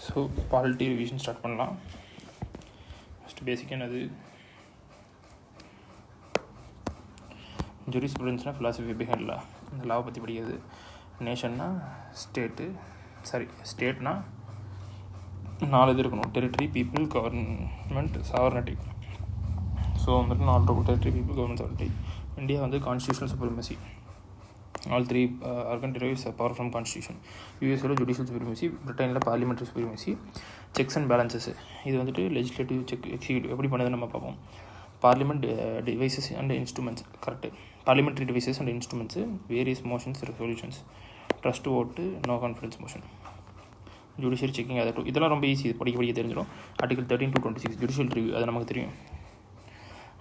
So polity revision start பண்ணலாம். First basic என்னது? ஜூரிஸ்ப்ருடென்ஸ்னால் ஃபிலாசபி பிஹைண்ட் லா. இந்த லாவை பற்றி படிக்கிறது. நேஷன்னா ஸ்டேட்னா 4 இது இருக்கணும்: territory, people, government, sovereignty. So வந்துட்டு 4 இருக்கும்: territory, people, government, sovereignty. India வந்து constitutional supremacy. All 3 organ derives power from constitution. யூஎஸ்ல ஜுடிஷியல் சுப்ரமசி, பிரிட்டனில் parliamentary supremacy, checks and balances. இது வந்துட்டு லெஜிஸ்லேட்டிவ், எக்ஸிக்யூட்டிவ் எப்படி பண்ணுதுன்னு நம்ம பார்ப்போம். Parliament devices and instruments. Correct. Parliamentary devices and instruments, various motions, resolutions, trust vote, no confidence motion. Judicial checking, அதை இதெல்லாம் ரொம்ப ஈஸி, படிக்க தெரிஞ்சிடும். ஆர்டிகல் 13 to 26 ஜுடிஷியல் ரிவ்யூ, அது நமக்கு தெரியும்.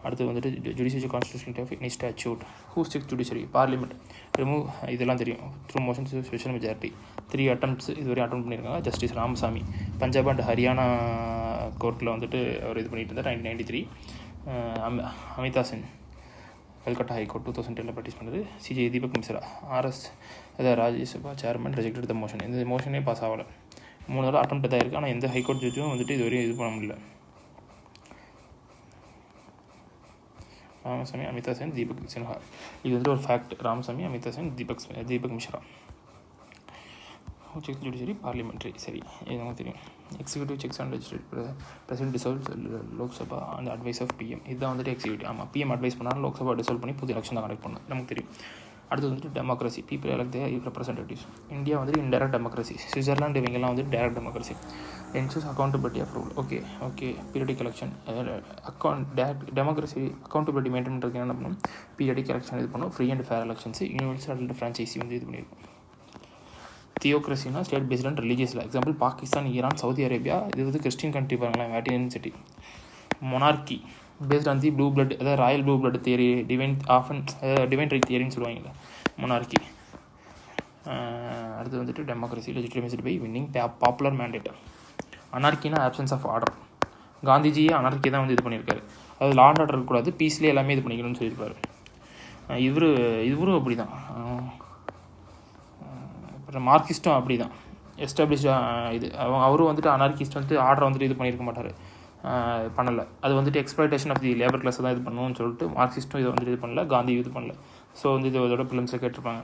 அடுத்து வந்துட்டு judicial constitution of any statute. Who's checks judiciary? Parliament. Remove, இதெல்லாம் தெரியும். Through motions, special majority. 3 attempts இதுவரை அட்டம் பண்ணியிருக்காங்க. ஜஸ்டிஸ் ராமசாமி பஞ்சாப் அண்ட் ஹரியானா கோர்ட்டில் வந்துட்டு அவர் இது பண்ணிட்டு இருந்தார். 1993. அமிதா சென் கல்கட்டா ஹைகோர்ட் 2010 ப்ராக்டிஸ் பண்ணுறது. CJ Deepak Misra RS Rajya Sabha chairman rejected the motion. இந்த மோஷனே பாஸ் ஆகலை. 3 தடவை அட்டம் தான் இருக்குது. ஆனால் எந்த ஹைகோர்ட் ஜட்ஜும் வந்துட்டு இதுவரையும் இது பண்ண முடியல. ராமசாமி, அமிதா சென், தீபக் சின்ஹா. இது வந்துட்டு ஒரு fact. Ramaswami, Amita Sen, Deepak Misra. Checks judiciary, parliamentary. சரி, இது நமக்கு தெரியும். Executive checks and legislative. President dissolve Lok Sabha அந்த அட்வைஸ் ஆஃப் பிஎம். இதுதான் வந்துட்டு எக்ஸிக்யூட்டிவ். ஆமாம், பிஎம் அட்வைஸ் பண்ணாலும் லோக்சபா டிசால்வ் பண்ணி புது எலெக்ஷன் தான் கனெக்ட் பண்ணணும், நமக்கு தெரியும். அடுத்து வந்துட்டு democracy. People elect their representatives. India வந்துட்டு இன்டைரக்ட் டெமோக்ரஸி. சுவிட்சர்லாந்து இவங்கெல்லாம் வந்து direct democracy. Ensures accountability of rule. Okay. Periodic election. Democracy accountability maintain பண்ணுறதுக்கு என்ன பண்ணணும்? பீரியடிக் எலெக்ஷன் இது பண்ணணும். Free and fair elections. Universal adult franchise வந்து இது பண்ணியிருக்கோம். தியோக்ரஸினா ஸ்டேட் பேஸ்ட் அண்ட் ரிலீஜியஸில். Example Pakistan, Iran, Saudi Arabia. இது வந்து கிறிஸ்டின் கண்ட்ரி பாருங்களேன், Vatican city. Monarchy based on the blue blood, அதாவது Royal blue blood theory, divine right தியரின்னு சொல்லுவாங்கல்ல, மொனார்கி. அடுத்து வந்துட்டு democracy legitimised by winning popular mandate. அனார்கினா ஆப்சன்ஸ் ஆஃப் ஆர்டர். காந்திஜியே அனார்கி தான் வந்து இது பண்ணியிருக்காரு. அதாவது லா அண்ட் ஆர்டர் இருக்கக்கூடாது, பீஸ்லேயே எல்லாமே இது பண்ணிக்கணும்னு சொல்லியிருப்பார். இவரும் அப்படி தான். அப்புறம் மார்க்சிஸ்ட்டும் அப்படி தான். எஸ்டாப்ளிஷ்டாக இது அவரும் வந்துட்டு அனார்கிஸ்ட் வந்துட்டு ஆர்டரை வந்துட்டு இது பண்ணியிருக்க மாட்டார், பண்ணலை. அது வந்துட்டு எக்ஸ்ப்ளாய்டேஷன் ஆஃப் தி லேபர் கிளாஸை தான் இது பண்ணணும்னு சொல்லிட்டு மார்க்சிஸ்ட்டும் இதை வந்துட்டு இது பண்ணல, காந்தி இது பண்ணல. ஸோ வந்து இதோட ஃபிலிம்ஸில் கேட்டிருப்பாங்க.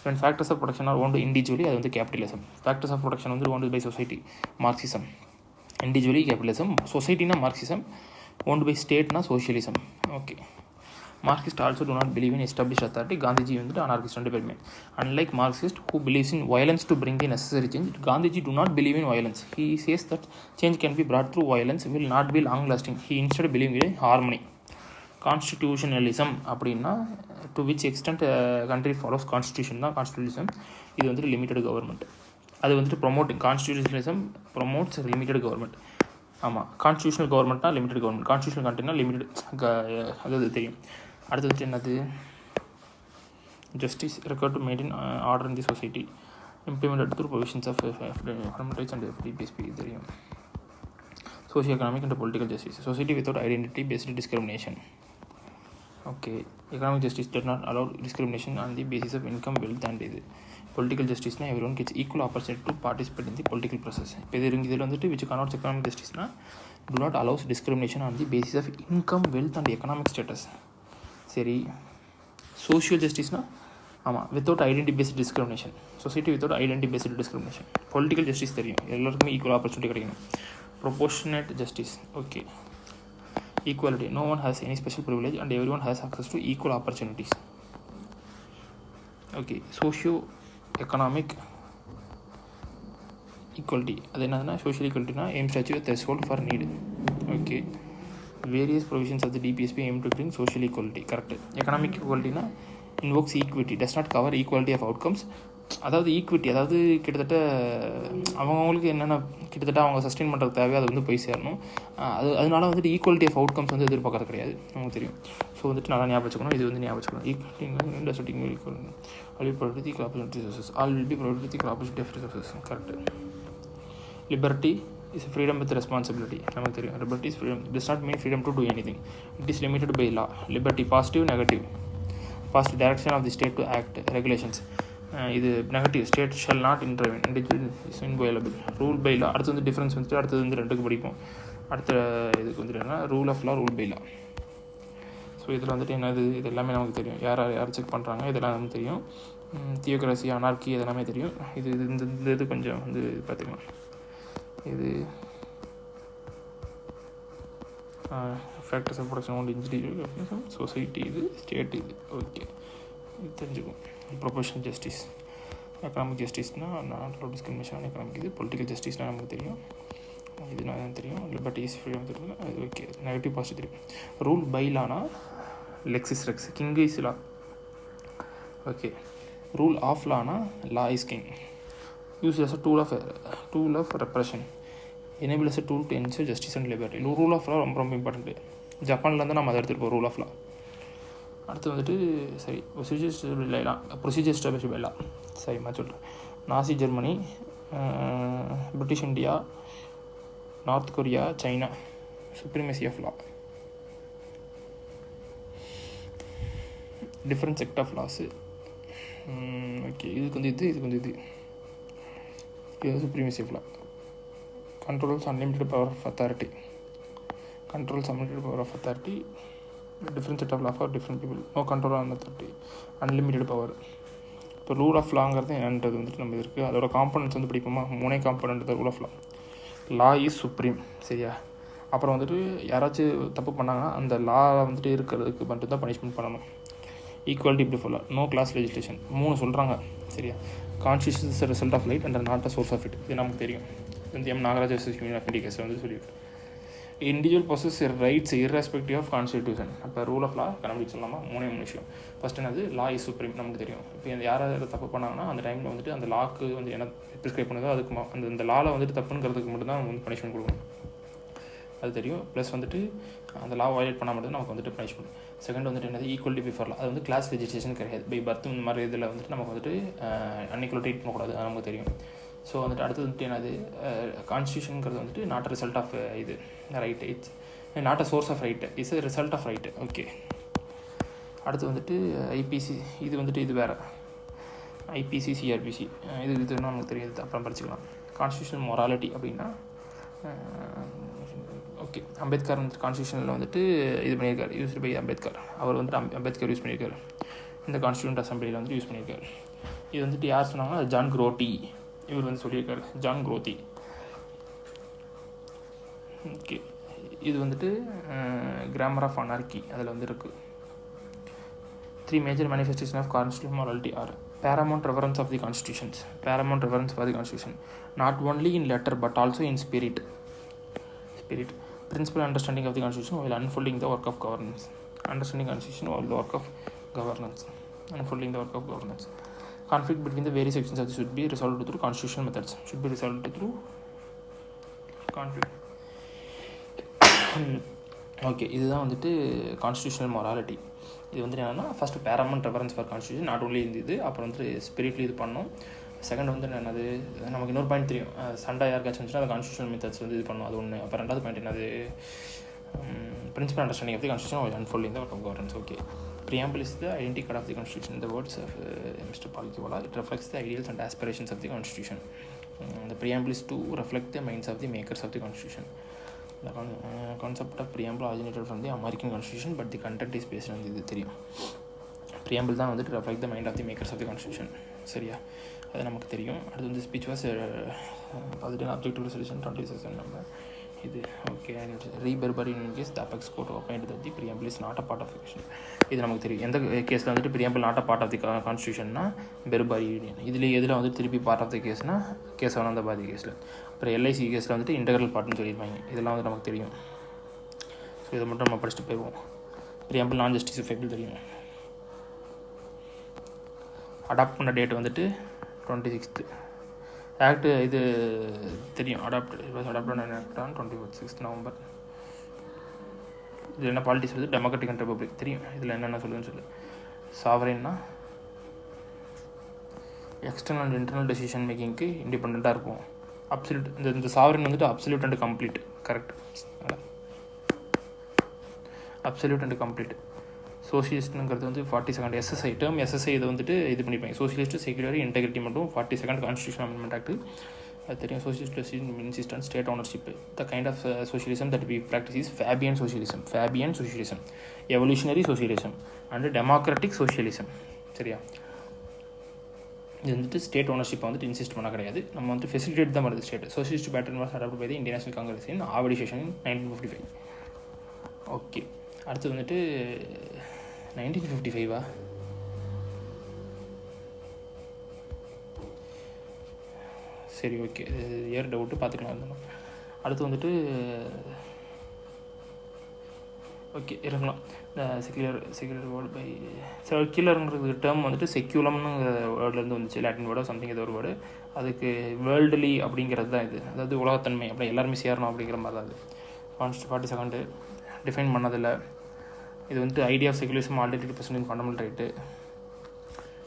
when factors of production are owned individually, அது வந்து கேபிட்டலிசம். ஃபேக்டர்ஸ் ஆஃப் ப்ரொடக்ஷன் வந்து owned by society, Marxism. Individually capitalism. சொசைட்டினா மார்க்சிசம், ஓன்டு பை ஸ்டேட்னா socialism. Okay. Marxist also do not believe in established authority. Gandhiji வந்துட்டு anarchist ரெண்டு பேருமே. Unlike Marxist who believes in violence to bring the necessary change, Gandhiji do not believe in violence. He says that change can be brought through violence, will not be long lasting. He instead believing in harmony. Constitutionalism அப்படின்னா to which extent country follows constitution தான் constitutionism. இது வந்துட்டு limited government. அது வந்துட்டு promoting constitutionalism promotes limited government. ஆமாம், constitutional கவர்மெண்ட்னா limited government, constitutional கண்ட்ரினா limited, அது தெரியும். அடுத்தது என்னது? Justice record to maintain order in the society, implemented through provisions of fundamental rights and DPSP தெரியும். Socio economic and political justice. Society without identity based discrimination. Okay. Economic justice does not allow discrimination on the basis of income, wealth and இது. Political ஜஸ்டிஸ்னால் everyone gets equal opportunity to participate in the political process. இப்போ இதில் வந்துட்டு which connotes economic justice-னா do not allows discrimination on the basis of income, wealth and economic status. சரி. Social ஜஸ்டிஸ்னா ஆமாம், without identity based discrimination. Society without identity based discrimination. Political justice தெரியும், எல்லாருக்குமே equal opportunity கிடைக்கணும். Proportionate justice. Okay. Equality. No one has any special privilege and everyone has access to equal opportunities. Okay. Socio-economic equality. அது என்னதுன்னா social equality na aims to achieve a threshold for need. Okay. Various provisions of the DPSP aim to bring social equality. Correct. Economic equality na invokes equity, does not cover equality of outcomes. அதாவது equity, அதாவது கிட்டத்தட்ட அவங்களுக்கு என்னென்ன கிட்டத்தட்ட அவங்க sustain பண்ணுறதுக்கு தேவையோ அது வந்து போய் சேரணும். அதனால வந்துட்டு ஈக்குவாலிட்டி ஆஃப் அவுட்கம்ஸ் வந்து எதிர்பார்க்கறது கிடையாது, நமக்கு தெரியும். ஸோ வந்துட்டு நல்லா ஞாபகம் வச்சுக்கணும், இது வந்து ஞாபகம் வச்சுக்கணும். All will be provided with opportunity of resources. Correct. Liberty is freedom with responsibility, நமக்கு தெரியும். Liberty is freedom, does not mean freedom to do anything. It is limited by law. Liberty positive, negative. Positive direction of the state to act, regulations. இது negative, state shall not intervene, individual is inviolable. Rule by law, அடுத்து வந்து difference வந்துட்டு அடுத்தது வந்து ரெண்டுக்கு படிப்போம். அடுத்த இதுக்கு வந்துட்டு என்ன, rule of law, rule by law. So இதில் வந்துட்டு என்னது, இது எல்லாமே நமக்கு தெரியும். யார் செக் பண்ணுறாங்க இதெல்லாம் நமக்கு தெரியும். தியோக்ரஸி, அனார்கி இதெல்லாமே தெரியும். இந்த இது கொஞ்சம் வந்து பார்த்துக்கலாம். இது factors of production own engineering society, இது ஸ்டேட், இது ஓகே, இது தெரிஞ்சுக்கும். ப்ரொபோஷனல் ஜஸ்டிஸ், எக்கனாமிக் ஜஸ்டிஸ்னால் நாட்டோட டிஸ்கிரிமினேஷன் எக்கனாமிக், இது பொலிட்டிக்கல் ஜஸ்டிஸ்னால் நமக்கு தெரியும். இது நான் தெரியும். லிபர்ட்டிஸ், ஃப்ரீடம் தெரியும். அது ஓகே. நெகட்டிவ் பாசிட்டிவ் தெரியும். ரூல் பை லானா lex is rex, king is law. Okay. Rule of லானா law is king. Use as a tool of repression. enable as a tool to ensure justice and liberty. Rule of law ரொம்ப ரொம்ப important. ஜப்பான்லேருந்து நம்ம அதை எடுத்துகிட்டு போகிறோம் rule of லா. அடுத்து வந்துட்டு சரி, ப்ரொசீஜர் எஸ்டாப்ளிஷ் பை லா. சரி மாதிரி சொல்கிறேன். Nazi Germany, British India, North Korea, China, supremacy of law, different set of laws. Okay, இதுக்கு வந்து இது supremacy of law. Controls unlimited power of authority. Different set of law for different people. No control on authority, unlimited power. இப்போ rule of லாங்கிறது என்னன்றது வந்துட்டு நம்ம இருக்குது. அதோட காம்பனன்ட்ஸ் வந்து படிப்போமா, 3 component rule of law. Law is supreme, சரியா. அப்புறம் வந்துட்டு யாராச்சும் தப்பு பண்ணாங்கன்னா அந்த லா வந்துட்டு இருக்கிறதுக்கு மட்டும்தான் பனிஷ்மெண்ட் பண்ணணும். ஈக்குவாலிட்டி இப்படி சொல்லலாம். நோ கிளாஸ் லெஜிஸ்லேஷன் 3 சொல்கிறாங்க, சரியா. Constitution is result of right and not a source of it, இது நமக்கு தெரியும். இந்த நாகராஜ் யூனியன் ஆஃப் இந்தியா கேஸில் வந்து சொல்லியிருக்கு. Individual possess rights irrespective of constitution. அப்போ ரூல் ஆஃப் லா கண்டுபிடிச்சு சொல்லலாமா, 3 விஷயம். ஃபஸ்ட் என்னது, லா இஸ் சுப்ரீம் நமக்கு தெரியும். இப்போ யாராவது தப்பு பண்ணாங்கன்னா அந்த டைமில் வந்துட்டு அந்த லாக்கு வந்து என்ன ப்ரிஸ்கிரைப் பண்ணுதோ அதுக்கு அந்த லாவில் வந்துட்டு தப்புங்கிறதுக்கு மட்டும்தான் நம்ம வந்து பனிஷ்மெண்ட் கொடுக்கணும், அது தெரியும். ப்ளஸ் வந்துட்டு அந்த லா வயலேட் பண்ணால் மட்டும் நமக்கு வந்துட்டு பனிஷ்மெண்ட். செகண்ட் வந்துட்டு என்னது, ஈக்குவலிட்டி பிஃபோர் லா. அது வந்து கிளாஸ் லெஜிஸ்லேஷன் கிடையாது. பை பர்த் இந்த மாதிரி இதில் வந்துட்டு நமக்கு வந்துட்டு அன்இக்குவல் ட்ரீட் பண்ணக்கூடாது, அது நமக்கு தெரியும். ஸோ வந்துட்டு அடுத்தது வந்துட்டு என்னது, கான்ஸ்டியூஷனுங்கிறது வந்துட்டு நாட் அ ரிசல்ட் ஆஃப் இது right, it's not a source of right, it's a result of right. Okay. அடுத்து வந்துட்டு ஐபிசி, இது வந்துட்டு இது வேறு. ஐபிசி, சிஆர்பிசி, இது நமக்கு தெரியாது, அப்புறம் படிச்சுக்கலாம். கான்ஸ்டியூஷனல் மொராலிட்டி அப்படின்னா ஓகே, அம்பேத்கர் வந்து கான்ஸ்டியூஷனில் வந்துட்டு இது பண்ணியிருக்காரு, யூஸ்டு பை அம்பேத்கர். அவர் வந்துட்டு அம்பேத்கர் யூஸ் பண்ணியிருக்காரு, இந்த கான்ஸ்டியூண்ட் அசம்பிளியில் வந்துட்டு யூஸ் பண்ணியிருக்காரு. இது வந்துட்டு யார் சொன்னாங்கன்னா ஜான் குரோட்டி, இவர் வந்து சொல்லியிருக்காரு, ஜான் குரோத்தி. ஓகே. இது வந்துட்டு கிராமர் ஆஃப் அனார்கி, அதில் வந்து இருக்குது. 3 major manifestation of constitutional morality are paramount reverence of the constitutions, paramount reverence for the constitution, not only in letter but also in spirit, principal understanding of the constitution while unfolding the work of governance, understanding constitution while the work of governance, unfolding the work of governance. Conflict between the various sections of this should be resolved through constitutional methods, should be resolved through conflict. Okay, இதுதான் வந்துட்டு constitutional morality. இது வந்துட்டு என்னென்னா, first Paramount reference for constitution, not only இந்த இது, அப்புறம் வந்துட்டு ஸ்பிரிட்லி இது பண்ணணும். செகண்ட் வந்து என்னது, நமக்கு இன்னொரு பாயிண்ட் தெரியும், சண்டை யாருக்காச்சும் வந்துச்சுன்னா அந்த கான்ஸ்டியூஷனல் மெத்தட்ஸ் வந்து இது பண்ணணும், அது ஒன்று. அப்புறம் ரெண்டாவது பாயிண்ட் என்னது, principal understanding of the constitution unfolding the work of governance. Okay. Preamble is the identity card of the constitution. In the words of Mr. Palkiwala, it reflects the ideals and aspirations of the constitution. The preamble is to reflect the minds of the makers of the constitution. The concept of preamble originated from the American constitution, but the content is based on இது தெரியும். preamble தான் வந்துட்டு reflect the mind of the makers of the constitution, சரியா, அது நமக்கு தெரியும். அடுத்து வந்து speech was positive objective resolution 27 number இது. ஓகே. ரீபெர்பரி in case the apex court appoint that the preamble is not a part of the constitution. இது நமக்கு தெரியும். எந்த கேஸில் வந்துட்டு preamble not a part of the constitutionனா பெர்பரி யூனியன். எதில் வந்துட்டு திருப்பி பார்ட் ஆஃப் த கேஸ்னால் கேசவானந்தாபாதி கேஸில். அப்புறம் எல்ஐசி கேஸில் வந்துட்டு இன்டெக்ரல் பார்ட்னு சொல்லியிருப்பாங்க. இதெல்லாம் வந்து நமக்கு தெரியும். ஸோ இதை மட்டும் நம்ம படிச்சுட்டு போயிடுவோம். preamble நான் ஜஸ்டிஃபைபிள் தெரியும். அடாப்ட் பண்ண டேட் வந்துட்டு 26th. ஆக்ட் இது தெரியும், அடாப்ட் ஆன் 26th November. இதில் என்ன பாலிட்டிக்ஸ் வருது, டெமோக்ராட்டிக் அண்ட் ரிபப்ளிக் தெரியும். இதில் என்னென்ன சொல்லுதுன்னு சொல்லு. சாவரேன்னா எக்ஸ்டர்னல் அண்ட் இன்டர்னல் டெசிஷன் மேக்கிங்க்கு இண்டிபெண்ட்டாக இருக்கும். அப்சல்யூட் இந்த சாவரேன் வந்துட்டு absolute and complete, correct. Absolute and complete. சோஷியலிஸ்ட்டுங்கிறது வந்து 42 எஸ்எஸ்ஐ டேர்ம் எஸ்எஸ்ஐ இதை வந்துட்டு இது பண்ணிப்பாங்க. சோஷியலிஸ்ட் செக்யூலர் இன்டெகிரிட்டி மட்டும் 42 கான்ஸ்டியூஷன் அமெண்ட்மெண்ட் ஆக்ட் அது தெரியும். Socialist insist on state ownership. The kind of socialism that we practice is Fabian socialism, evolutionary socialism and democratic socialism. சரியா? இது வந்துட்டு ஸ்டேட் ஓனர்ஷிப்பை வந்துட்டு இன்சிஸ்ட் பண்ண கிடையாது. நம்ம வந்துட்டு ஃபெசிலிட்டேட் தான் வருது state. Socialist pattern was adopt by the Indian National Congress in Avadi session in 1955. Okay, அடுத்து வந்துட்டு 1955 சரி, ஓகே, இயர் டவுட்டு பார்த்துக்கலாம் இருந்தோம். அடுத்து வந்துட்டு ஓகே இருக்கலாம். இந்த செக்யூலர் வேர்டு பை செக்யூலருங்கிறது டேர்ம் வந்துட்டு செக்யூலம்னுங்கிற வேர்ட்லேருந்து வந்துச்சு, லாட்டின் வேர்டோ சம்திங் ஏதோ ஒரு வேர்டு. அதுக்கு வேர்ல்டுலி அப்படிங்கிறது தான் இது, அதாவது உலகத்தன்மை அப்படி எல்லாருமே சேரணும் அப்படிங்கிற மாதிரி தான் அது. 42 டிஃபைன் பண்ணதில்லை. இது வந்துட்டு idea of secularism already present fundamental right.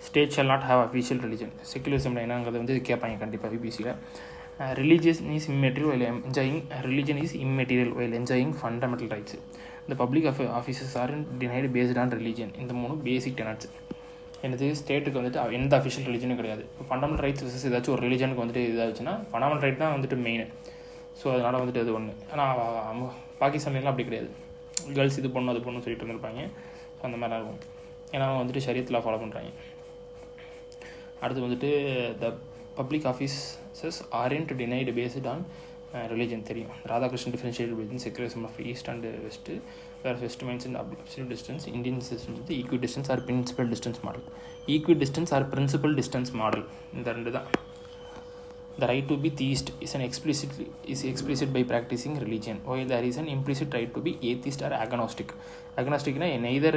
State shall not have official religion. Secularism என்னங்கிறது வந்து கேட்பாங்க கண்டிப்பாக பிபிசியில். Religion is immaterial while enjoying fundamental rights. இந்த public offices are denied based on religion. இந்த 3 பேசிக் டெனட்ஸ். எனது ஸ்டேட்டுக்கு வந்துட்டு எந்த அஃபிஷியல் ரிலிஜனும் கிடையாது. இப்போ ஃபண்டமெண்டல் ரைட்ஸ் விசஸ் ஏதாச்சும் ஒரு ரிலிஜனுக்கு வந்துட்டு இதாச்சுன்னா ஃபண்டமெண்டல் ரைட் தான் வந்துட்டு மெயின். ஸோ அதனால் வந்துட்டு அது ஒன்று. ஆனால் பாகிஸ்தான்லாம் அப்படி கிடையாது. கேர்ள்ஸ் இது பொண்ணு அது பொண்ணு சொல்லிட்டு இருந்திருப்பாங்க. ஸோ அந்த மாதிரிலாம் இருக்கும். ஏன்னா வந்துட்டு ஷரியத்தில் ஃபாலோ பண்ணுறாங்க. அடுத்து வந்துட்டு the public offices aren't denied based on religion. தெரியும். Radhakrishnan differentiate within secularism of east and west. Where west means and absolute distance. Indian system வந்து equidistance or principal distance model. Equidistance or principal distance model. இந்த 2 தான். The right to be theist is explicit by practicing religion, while there is an implicit right to be atheist or agnostic. Agnosticனா neither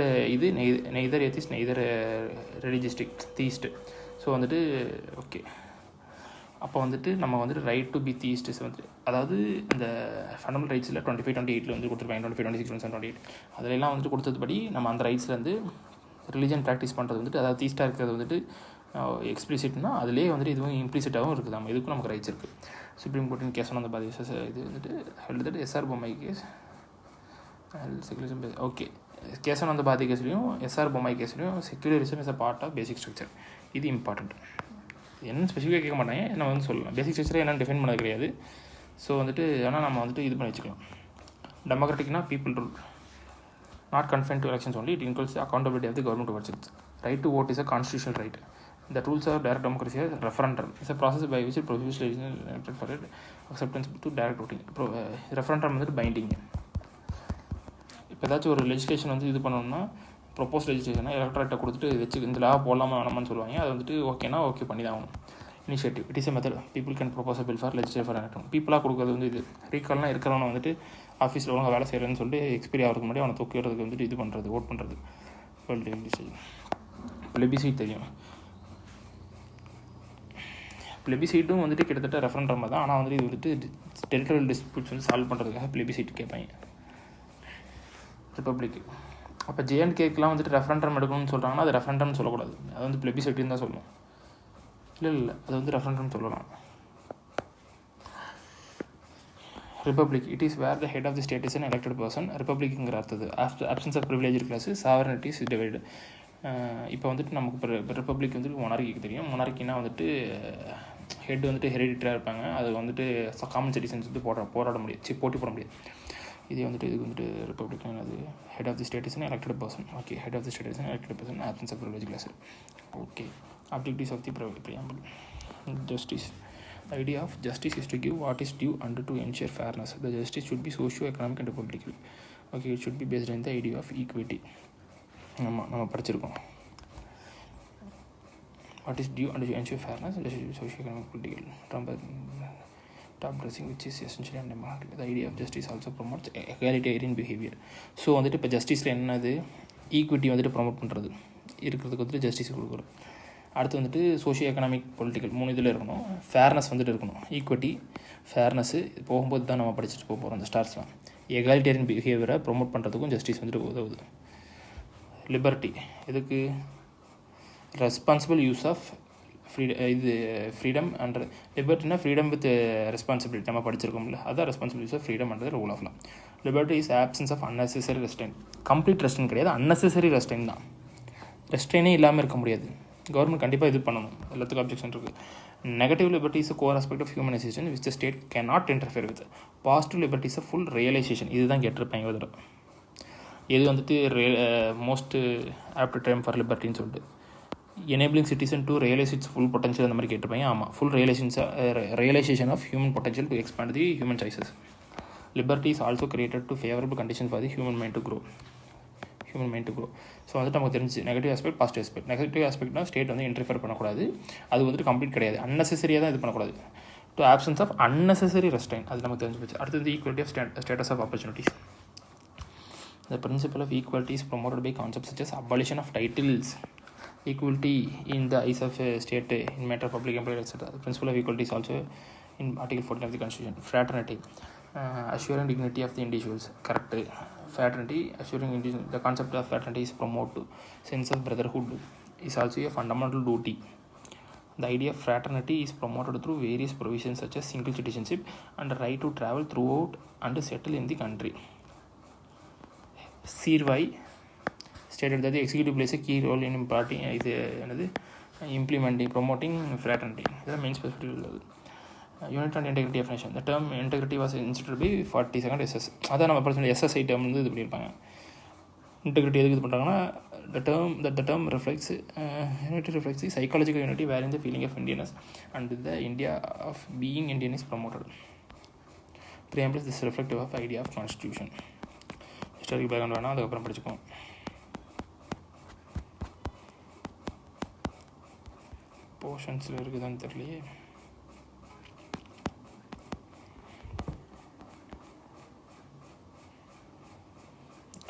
atheist neither religioustic, theist. So வந்துட்டு okay, அப்போ வந்துட்டு நம்ம வந்துட்டு right to be theist வந்து, அதாவது இந்த fundamental ரைட்ஸில் 25-28 வந்து கொடுத்துருப்பாங்க. 25-26-27-28 அதிலெல்லாம் வந்துட்டு கொடுத்ததுபடி நம்ம அந்த ரைட்ஸில் வந்து ரிலிஜன் ப்ராக்டிஸ் பண்ணுறது வந்துட்டு, அதாவது தீஸ்டாக இருக்கிறது வந்துட்டு எக்ஸ்பிளிசிட்னா அதுலேயே வந்துட்டு இதுவும் இம்ப்ளிசிட்டாகவும் இருக்குது. நம்ம இதுக்கும் நமக்கு ரைட்ஸ் இருக்குது. சுப்ரீம் கோர்ட்டின் கேஸ் ஆன் பாதி இது வந்துட்டு எழுதிட்டு SR Bommai case secularism. Okay, case on பாதி கேஸ்லையும் எஸ்ஆர் பொம்மை கேஸ்லையும் secularism is a part of basic structure. இது இம்பார்ட்டண்ட். என்னென்னு ஸ்பெசிஃபிக்காக கேட்க மாட்டாங்க, நம்ம வந்து சொல்லலாம். பேசிக் ஸ்ட்ரக்சரை என்னென்னு டிஃபைன் பண்ணது கிடையாது. ஸோ வந்துட்டு ஆனால் நம்ம வந்துட்டு இது பண்ணி வச்சுக்கலாம். டெமோக்ராட்டிக்னா people rule, not confined to elections only. It includes accountability of the government towards its. Right to vote is a constitutional right. The rules of direct democracy are referendum. It's a process by which it prohibits legislation elected for it acceptance to direct voting. Referendum வந்துட்டு binding. இப்போ ஏதாச்சும் ஒரு legislation வந்து இது பண்ணணும்னா propose லெஜிஸ்லேஷனாக எலக்ட்ரேட்டை கொடுத்துட்டு வச்சு இந்த லா போடலாமா வேணாமான்னு சொல்லுவாங்க. அது வந்துட்டு ஓகேனா ஓகே பண்ணி தான் ஆகணும். Initiative it is a method people can propose a bill for legislate for election. பீப்புளாக கொடுக்குறது வந்து இது. ரீகால்லாம் இருக்கிறவனை வந்துட்டு ஆஃபீஸில் ஒழுங்காக வேலை செய்கிறேன்னு சொல்லிட்டு எக்ஸ்பீரி ஆகிறதுக்கு முன்னாடி அவனை தூக்கிறதுக்கு வந்துட்டு இது பண்ணுறது, ஓட் பண்ணுறது. பிளெபிசைட் தெரியும். பிளெபிசைட்டும் வந்துட்டு கிட்டத்தட்ட ரெஃபரண்டம் தான். ஆனால் வந்துட்டு இது வந்துட்டு டெரிட்டரியல் டிஸ்பியூட்ஸ் வந்து சால்வ் பண்ணுறதுக்காக பிளெபிசைட் கேட்பாங்க ரிப்பப்ளிக்கு. அப்போ ஜேஎன்கேக்கெலாம் வந்துட்டு ரெஃபரண்டம் எடுக்கணும்னு சொல்கிறாங்கன்னா அது ரெஃபரண்டம்னு சொல்லக்கூடாது, அது வந்து பிளெபிசைட்டுன்னு தான் சொல்லணும். இல்லை அது வந்து ரெஃபரண்டம் சொல்லலாம். Republic it is where the head of the state is an elected person. ரிப்பப்ளிக்குங்கிற அர்த்தது absence of privilege class sovereignty is divide. இப்போ வந்துட்டு நமக்கு இப்போ ரிப்பப்ளிக் வந்துட்டு மொனார்க்கிக்கு தெரியும். மொனார்க்கினா வந்துட்டு ஹெட் வந்துட்டு ஹெரிடிட்டராக இருப்பாங்க. அது வந்துட்டு காமன் சிட்டிசன்ஸ் வந்து போராட முடியாது, போட்டி போட முடியாது. இதே வந்துட்டு இதுக்கு வந்துட்டு ரிப்பப்ளிக் அது head of the state is an elected person. Okay, head of the state is an elected person, absence of privilege class. Okay, objectives of the preamble. Justice. The idea of justice is to give what is due and to ensure fairness. The justice should be socio-economic and political. Okay, it should be based on the idea of equity. நம்ம படிச்சிருக்கோம். What is due and to ensure fairness, the socio-economic political. Top dressing which is essentially undemocratic. The idea of justice also promotes egalitarian behavior. So வந்துட்டு இப்போ ஜஸ்டிஸில் என்னது, equity வந்துட்டு promote பண்ணுறது, இருக்கிறதுக்கு வந்துட்டு justice கொடுக்குறோம். அடுத்து வந்துட்டு சோஷியோ எக்கனாமிக் பொலிட்டிக்கல் 3 இதில் இருக்கணும். ஃபேர்னஸ் வந்துட்டு இருக்கணும். ஈக்விட்டி, ஃபேர்னஸ்ஸு போகும்போது தான் நம்ம படிச்சுட்டு போக போகிறோம் அந்த ஸ்டார்ஸ்லாம். எகாலிட்டேரியன் பிஹேவியரை ப்ரொமோட் பண்ணுறதுக்கும் ஜஸ்டிஸ் வந்துட்டு உதவுது. லிபர்ட்டி எதுக்கு, ரெஸ்பான்சிபிள் யூஸ் ஆஃப் இது ஃப்ரீடம் அண்ட் லிபர்ட்டினா ஃப்ரீடம் வித் ரெஸ்பான்சிபிலிட்டி நம்ம படிச்சிருக்கோம்ல, அதான் responsibilities of freedom and rule of law. Liberty is absence of unnecessary restrain. Complete restrain கிடையாது, அன்னெசரி ரெஸ்ட்ரெயின் தான். ரெஸ்ட்ரெயினே இல்லாமல் இருக்க முடியாது. கவர்மெண்ட் கண்டிப்பாக இது பண்ணணும், எல்லாத்துக்கும் அப்ஜெக்ஷன் இருக்குது. Negative liberty is core aspect of humanisation which the state cannot interfere with. Positive liberty is full realisation. இதுதான் கேட்டிருப்பாங்க ஒரு தடவை. எது வந்துட்டு மோஸ்ட் ஆப்ட் டைம் ஃபார் லிபர்ட்டின்னு சொல்லிட்டு enabling citizen to realise its full potential அந்த மாதிரி கேட்டிருப்பாங்க. ஆமாம், full realisation of human potential to expand the human choices. Liberty is also created to favourable condition for the human mind to grow. So வந்துட்டு நமக்கு தெரிஞ்சு negative aspect, positive aspect. Negative ஆஸ்பெக்ட்னா state வந்து interfere பண்ணக்கூடாது, அது வந்துட்டு complete கிடையாது, அன்னெசரியாக தான் இது பண்ணக்கூடாது. To absence of unnecessary restrain, அது நமக்கு தெரிஞ்சு போச்சு. அடுத்தது equality of status of opportunities. The principle of equality is promoted by concepts such as abolition of titles, equality in the eyes of a state in matter of public employment, etc. The principle of equality is also in Article 14 of the Constitution. Fraternity, assuring dignity of the individuals. Correct. Fraternity, assuring the concept of fraternity is promoted. Sense of brotherhood is also a fundamental duty. The idea of fraternity is promoted through various provisions such as single citizenship and the right to travel throughout and settle in the country. Sirvai stated that the executive plays a key role in implementing, promoting fraternity. This is the main specific. Unity and integrity of nation. The term integrity was instituted by 42nd SS. அதான் நம்ம personal SSI term வந்து இது பண்ணியிருப்பாங்க. Integrity எதுக்கு இது பண்ணுறாங்கன்னா, the term reflects unity reflects the psychological unity wherein the feeling of Indianness and the idea of being Indian is promoted. Preamble is reflective of idea of constitution. Historic background வேணால் அதுக்கப்புறம் படிச்சுப்போம். போர்ஷன்ஸில் இருக்குதான்னு தெரியலையே.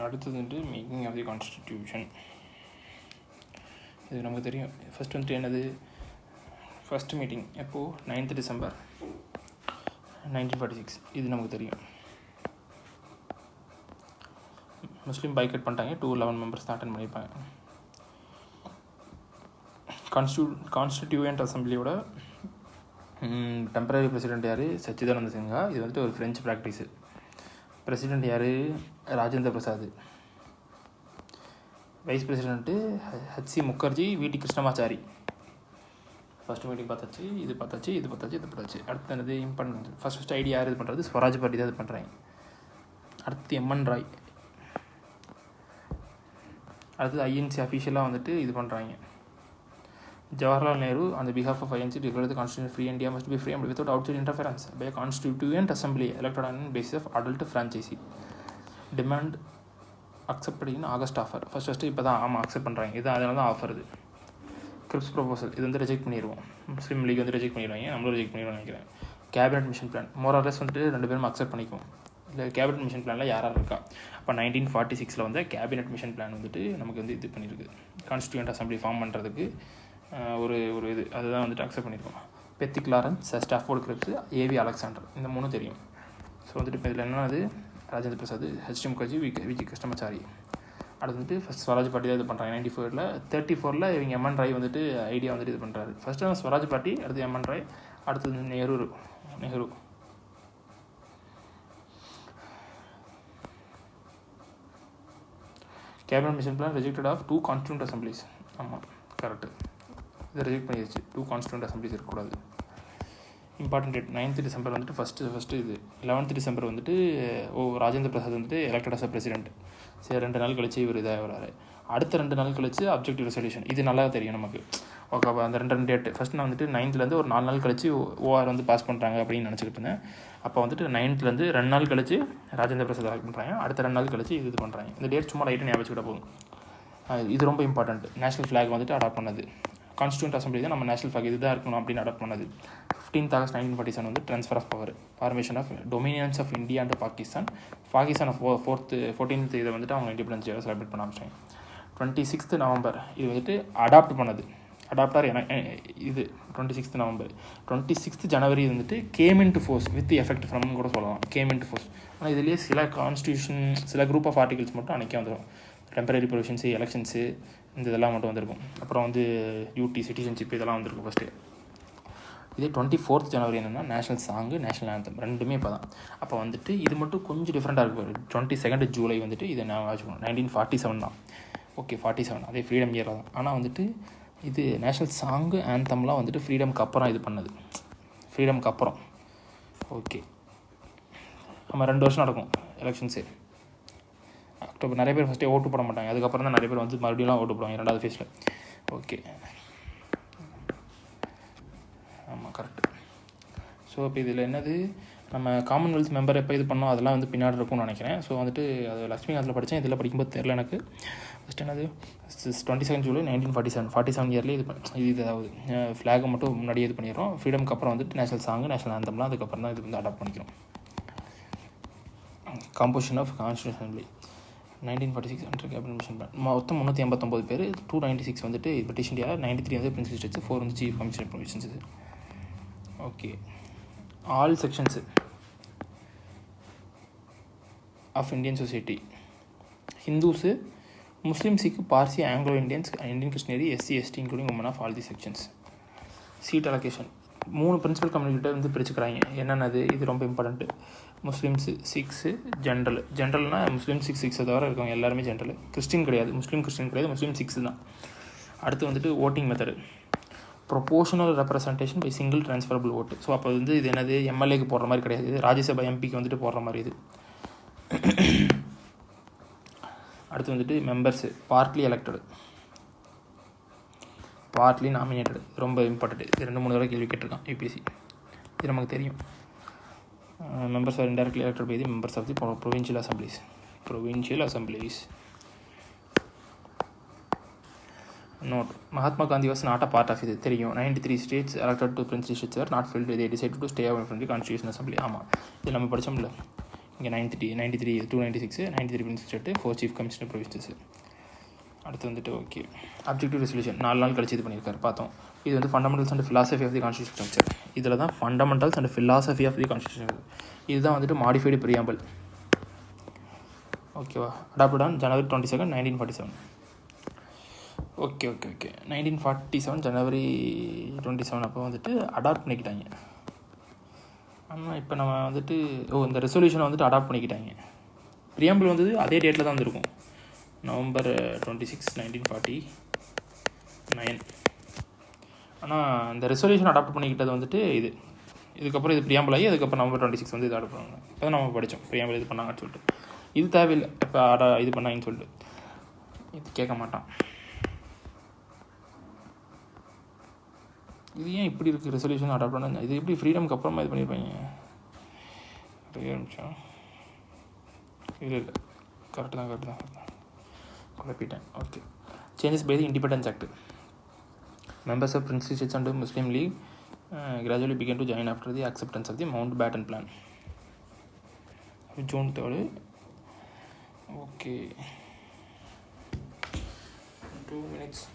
அடுத்தது வந்து making of the constitution. இது நமக்கு தெரியும். First வந்துட்டு என்னது, ஃபஸ்ட் மீட்டிங் எப்போது, 9th December 1946. இது நமக்கு தெரியும். முஸ்லீம் பைக்கட் பண்ணிட்டாங்க, 211 members தான் அட்டன் பண்ணியிருப்பாங்க. கான்ஸ்டிடியூயன்ட் அசம்பிளியோட டெம்பரரி பிரசிடெண்ட் யார், சச்சிதானந்த சின்ஹா. இது வந்துட்டு ஒரு ஃப்ரெஞ்சு ப்ராக்டிஸு. பிரசிடெண்ட் யார், Rajendra Prasad. Vice president HC Mukherjee, VT Krishnamachari. First meeting பார்த்தாச்சு, இது பார்த்தாச்சு. அடுத்து என்னது இம்பார்ட்டன்ட், ஃபஸ்ட் ஐடியா யார் இது பண்ணுறது, ஸ்வராஜ் பார்ட்டி தான் இது பண்ணுறாங்க. அடுத்து MN ராய். அடுத்தது INC அஃபீஷியலாக வந்துட்டு இது பண்ணுறாங்க. Jawaharlal Nehru on the behalf of INC declared the constitution free India must be framed without outside interference by a constituent assembly elected on the basis of adult franchise. Demand accepted in August offer. First இப்போ தான் ஆமாம் accept பண்ணுறாங்க. இது அதனால தான் offer. இது grips proposal, இது வந்து ரிஜெக்ட் பண்ணிடுவோம். முஸ்லீம் லீக் வந்து ரிஜெக்ட் பண்ணிடுவாங்க, நம்மளும் ரிஜெக்ட் பண்ணிடுவோம் நினைக்கிறேன். கேபினட் மிஷன் பிளான் மோரார்லெஸ் வந்துட்டு 2 பேரும் அக்செப்ட் பண்ணிக்குவோம். இல்லை கேபினட் மிஷன் பிளானில் யாராக இருக்கா. அப்போ 1946 வந்து கேபினட் மிஷன் பிளான் வந்துட்டு நமக்கு வந்து இது பண்ணியிருக்கு. கான்ஸ்டிடியூண்ட் அசம்பிளி ஃபார்ம் பண்ணுறதுக்கு ஒரு இது அதுதான் வந்துட்டு அக்செப்ட் பண்ணியிருக்கோம். Pethick Lawrence, Stafford grips, AV Alexander, இந்த 3 தெரியும். ஸோ வந்துட்டு இப்போ இதில் என்னன்னா, அது ராஜேந்திர பிரசாத், HC முகர்ஜி, VT கிருஷ்ணமாச்சாரி. அடுத்து வந்துட்டு ஃபஸ்ட் ஸ்வராஜ் பார்ட்டி தான் இது பண்ணுறாங்க. 94ல் இவங்க MN ராய் வந்துட்டு ஐடியா வந்துட்டு இது பண்ணுறாரு. ஃபஸ்ட்டு ஸ்வராஜ் பார்ட்டி, அடுத்து MN ராய், அடுத்தது Nehru. Cabinet mission plan rejected of 2 constituent assemblies. ஆமாம் கரெக்டு, இதை ரிஜெக்ட் பண்ணிடுச்சு. 2 கான்ஸ்டிடியூண்ட் அசம்பிளிஸ் இருக்கக்கூடாது. இம்பார்ட்டன்ட் டேட் 9th December வந்துட்டு ஃபஸ்ட்டு இது. 11th December வந்துட்டு ராஜேந்திர பிரசாத் வந்துட்டு எலெக்டட் அஸ் அ பிரசிடென்ட். சரி, 2 நாள் கழிச்சு இவர் இதாக வராரு. அடுத்த 2 நாள் கழிச்சு அப்ஜெக்டிவ் ரெசல்யூஷன். இது நல்லா தெரியும் நமக்கு. ஓகே, அந்த 2 டேட் ஃபஸ்ட் நான் வந்துட்டு 9th ஒரு 4 நாள் கழிச்சு OR வந்து பாஸ் பண்ணுறாங்க அப்படின்னு நினச்சிக்கிட்டு இருந்தேன். அப்போ வந்துட்டு 9th 2 நாள் கழிச்சு ராஜேந்திர பிரசாத் எலெக்ட் பண்ணுறாங்க. அடுத்த 2 நாள் கழிச்சு இது பண்ணுறாங்க. இந்த டேட் சும்மா ரைட்டு ஞாபகம் வச்சுக்கிட்ட போதும். இது ரொம்ப இம்பார்ட்டண்ட். நேஷனல் ஃப்ளாக் வந்துட்டு அடாப்ட் பண்ணது. கான்ஸ்டிடியூண்ட் அசம்பிளி தான் நம்ம நேஷனல் ஃப்ளாக் இதுதான் இருக்கணும் அப்படின்னு அடாப்ட் பண்ணது. 15th August 1947 வந்து transfer of power, formation of dominions of India and Pakistan. 14th இதை வந்துட்டு அவங்க இண்டிபெண்டன்ஸ் டேவை செலிப்ரேட் பண்ண ஆரம்பிச்சாங்க. 26th November இது வந்துட்டு அடாப்ட் பண்ணது. அடாப்டர் இது 26th November. 26th January வந்துட்டு came in to force with effect ஃப்ரம்னு கூட சொல்லலாம். Came in to force. ஆனால் இதுலேயே சில கான்ஸ்டியூஷன் சில குரூப் ஆஃப் ஆர்டிகல்ஸ் மட்டும் அன்றைக்கே வந்துடும். டெம்பரரி ப்ரொவிஷன்ஸு, எலெக்ஷன்ஸு, இந்த இதெல்லாம் மட்டும் வந்திருக்கும். அப்புறம் வந்து டியூட்டி, சிட்டிசன்ஷிப் இதெல்லாம் வந்திருக்கும் ஃபஸ்ட்டு. இதே 24th ஜனவரி என்னென்னா நேஷ்னல் சாங்கு, நேஷ்னல் ஆந்தம் ரெண்டுமே இப்போ தான். அப்போ வந்துட்டு இது மட்டும் கொஞ்சம் டிஃப்ரெண்ட்டாக இருக்குது. 22 ஜூலை வந்துட்டு இதை நான் வச்சுக்கணும் 1947 தான். ஓகே 47 அதே ஃப்ரீடம் இயரில் தான். ஆனால் வந்துட்டு இது நேஷ்னல் சாங்கு ஆந்தம்லாம் வந்துட்டு ஃப்ரீடம்க்கு அப்புறம் இது பண்ணது, ஃப்ரீடம்க்கு அப்புறம். ஓகே நம்ம 2 வருஷம் நடக்கும் எலெக்ஷன்ஸு. அக்டோபர் நிறைய பேர் ஃபஸ்ட்டே ஓட்டு போட மாட்டாங்க, அதுக்கப்புறம் தான் நிறைய பேர் வந்து மறுபடியும் ஓட்டு போடுவாங்க 2வது ஃபேஸில். ஓகே ஆமாம் கரெக்டு. ஸோ இப்போ இதில் என்னது, நம்ம காமன்வெல்த் மெம்பர் எப்போ இது பண்ணோம் அதெல்லாம் வந்து பின்னாடி இருக்கும்னு நினைக்கிறேன். ஸோ வந்துட்டு அது லக்ஷ்மிகாந்தில் படித்தேன், இதில் படிக்கும்போது தெரில எனக்கு. ஃபஸ்ட் என்னது 22 ஜூலை 1947 இயர்லேயே இது அதாவது ஃப்ளாகை மட்டும் முன்னாடியே இது பண்ணிடுறோம். ஃப்ரீடம்க்கு அப்புறம் வந்துட்டு நேஷனல் சாங்கு, நேஷனல் ஆந்தம்லாம் அதுக்கப்புறம் தான் இது வந்து அடாப்ட் பண்ணிக்கிறோம். Composition of constitution assembly 1946 under cabinet mission plan. மொத்தம் 389 பேர். 296 வந்துட்டு பிரிட்டிஷ் இந்தியா, 93 வந்து பிரின்சிபல் ஸ்டேட்ஸ், 4 வந்து சீஃப் கமிஷனர் ப்ரொவிஷன்ஸ். இது okay. All sections of Indian society, Hindus, Muslim, Sikh, Parsi, Anglo Indians, Indian Christianity, SC, ST including women of all the sections. Seat allocation 3 principal கம்யூனிட்டிகிட்ட வந்து பிரிச்சுக்கிறாங்க. என்னென்னது, இது ரொம்ப இம்பார்ட்டண்ட்டு. முஸ்லீம்ஸு, சிக்ஸு, ஜென்ரல்னால் முஸ்லீம், சிக்ஸை தவிர இருக்கவங்க எல்லாருமே ஜென்ரல். கிறிஸ்டின் கிடையாது, கிறிஸ்டின் கிடையாது, முஸ்லீம் சிக்ஸு தான். அடுத்து வந்துட்டு voting method, proportional representation by single transferable vote. So அப்போ வந்து இது என்னது, எம்எல்ஏக்கு போடுற மாதிரி கிடையாது, இது ராஜ்யசபா எம்பிக்கு வந்துட்டு போடுற மாதிரி இது. அடுத்து வந்துட்டு மெம்பர்ஸு பார்ட்லி எலெக்டடு, பார்ட்லி நாமினேட்டடு. ரொம்ப இம்பார்ட்டன்ட், இது 2-3 தடவை கேள்வி கேட்டிருக்கான் யூபிஎஸ்சி, இது நமக்கு தெரியும். Members are indirectly elected by the members of the provincial assemblies. Note, Mahatma Gandhi was not a part of இது தெரியும். 93 states elected to princely states were not filled, they decided to stay away from the constitution assembly. ஆமாம், இது நம்ம படித்தோம்ல இங்கே 93 296 93 principal state, 4 chief commissioner provinces. அடுத்து வந்துட்டு okay objective resolution 4 நாள் கழிச்சு இது பண்ணியிருக்காரு பார்த்தோம். இது வந்து fundamentals and philosophy of the constitution structure. இதில் தான் fundamentals and philosophy of the constitution, இதுதான் வந்துட்டு மாடிஃபைடு ப்ரியாம்பிள். ஓகேவா, adopted on January 22, 1947. Okay 1947 January 27 அப்போ வந்துட்டு அடாப்ட் பண்ணிக்கிட்டாங்க. ஆனால் இப்போ நம்ம வந்துட்டு இந்த ரெசல்யூஷனை வந்துட்டு அடாப்ட் பண்ணிக்கிட்டாங்க. ப்ரியாம்பிள் வந்தது அதே டேட்டில் தான் வந்துருக்கும், November 26, 1949. ஆனால் இந்த ரெசல்யூஷன் அடாப்ட் பண்ணிக்கிட்டது வந்துட்டு இதுக்கப்புறம் இது ப்ரியாம்பிள் ஆகி அதுக்கப்புறம் November 26 வந்து இது அடாப்ட் பண்ணுவாங்க. இப்போ தான் நம்ம படித்தோம் ப்ரியாம்பிள் இது பண்ணாங்கன்னு சொல்லிட்டு. இது தேவையில்லை, இப்போ இது பண்ணாங்கன்னு சொல்லிட்டு இது கேட்க மாட்டான். இது ஏன் இப்படி இருக்குது, ரெசல்யூஷன் அடாப்ட் பண்ண இது எப்படி ஃப்ரீடம்க்கு அப்புறமா இது பண்ணியிருப்பாங்க. ஒரே நிமிஷம், இல்லை கரெக்டு தான் குழப்பிட்டேன். Okay, changes by the independence act. Members of princely states and Muslim league gradually began to join after the acceptance of the Mountbatten Plan. June 3rd. Okay, 2 minutes.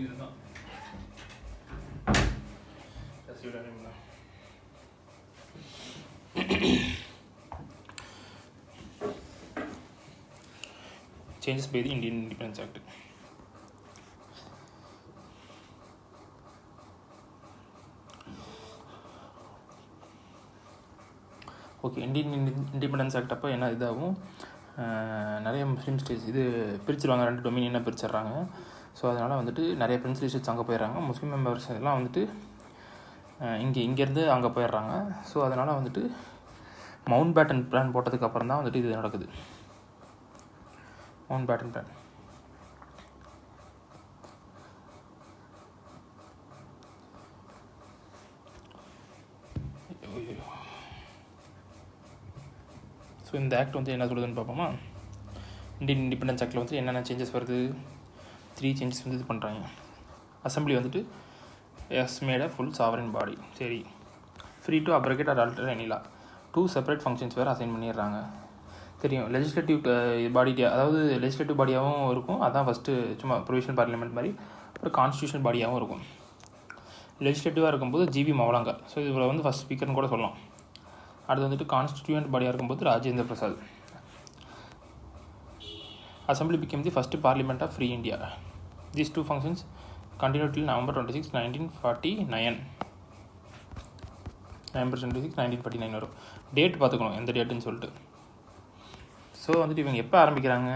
இதுதான் changes by the Indian Independence Act. Okay, Indian independence act அப்போ என்ன இதாகும், நிறைய முஸ்லீம் states இது பிரிச்சுருவாங்க, 2 டொமினியனாக பிரிச்சிடுறாங்க. So அதனால் வந்துட்டு நிறைய princely states அங்கே போயிடுறாங்க. முஸ்லீம் மெம்பர்ஸ் எல்லாம் வந்துட்டு இங்கேருந்து அங்கே போயிடுறாங்க. ஸோ அதனால் வந்துட்டு மவுண்ட் பேட்டன் பிளான் போட்டதுக்கு அப்புறம் தான் வந்துட்டு இது நடக்குது. மவுண்ட் பேட்டன் பிளான் ஸோ இந்த ஆக்ட் வந்து என்ன சொல்லுதுன்னு பார்ப்போமா. இந்தியன் இண்டிபெண்டன்ஸ் ஆக்டில் வந்து என்னென்ன சேஞ்சஸ் வருது, 3 சேஞ்சஸ் வந்து இது பண்ணுறாங்க. அசம்பிளி வந்துட்டு is made a full sovereign body. சரி, free to abrogate or alter any law. 2 separate functions வேறு அசைன் பண்ணிடுறாங்க. தெரியும், லெஜிஸ்லேட்டிவ் பாடி, அதாவது லெஜிஸ்லேட்டிவ் பாடியாகவும் இருக்கும், அதான் ஃபஸ்ட்டு சும்மா ப்ரொவிஷனல் பார்லிமெண்ட் மாதிரி. அப்புறம் கான்ஸ்டியூஷன் பாடியாகவும் இருக்கும். லெஜிஸ்லேட்டிவாக இருக்கும்போது ஜிவி மௌலாங்கர், ஸோ இதில் வந்து ஃபஸ்ட் ஸ்பீக்கர்னு கூட சொல்லலாம். அடுத்து வந்துட்டு கான்ஸ்டியூண்ட் பாடியாக இருக்கும்போது Rajendra Prasad. Assembly became the first parliament of free India. These 2 functions continue till November 26, 1949. November 26, 1949 வரும். டேட் பார்த்துக்கணும் எந்த டேட்டுன்னு சொல்லிட்டு. ஸோ வந்துட்டு இவங்க எப்போ ஆரம்பிக்கிறாங்க,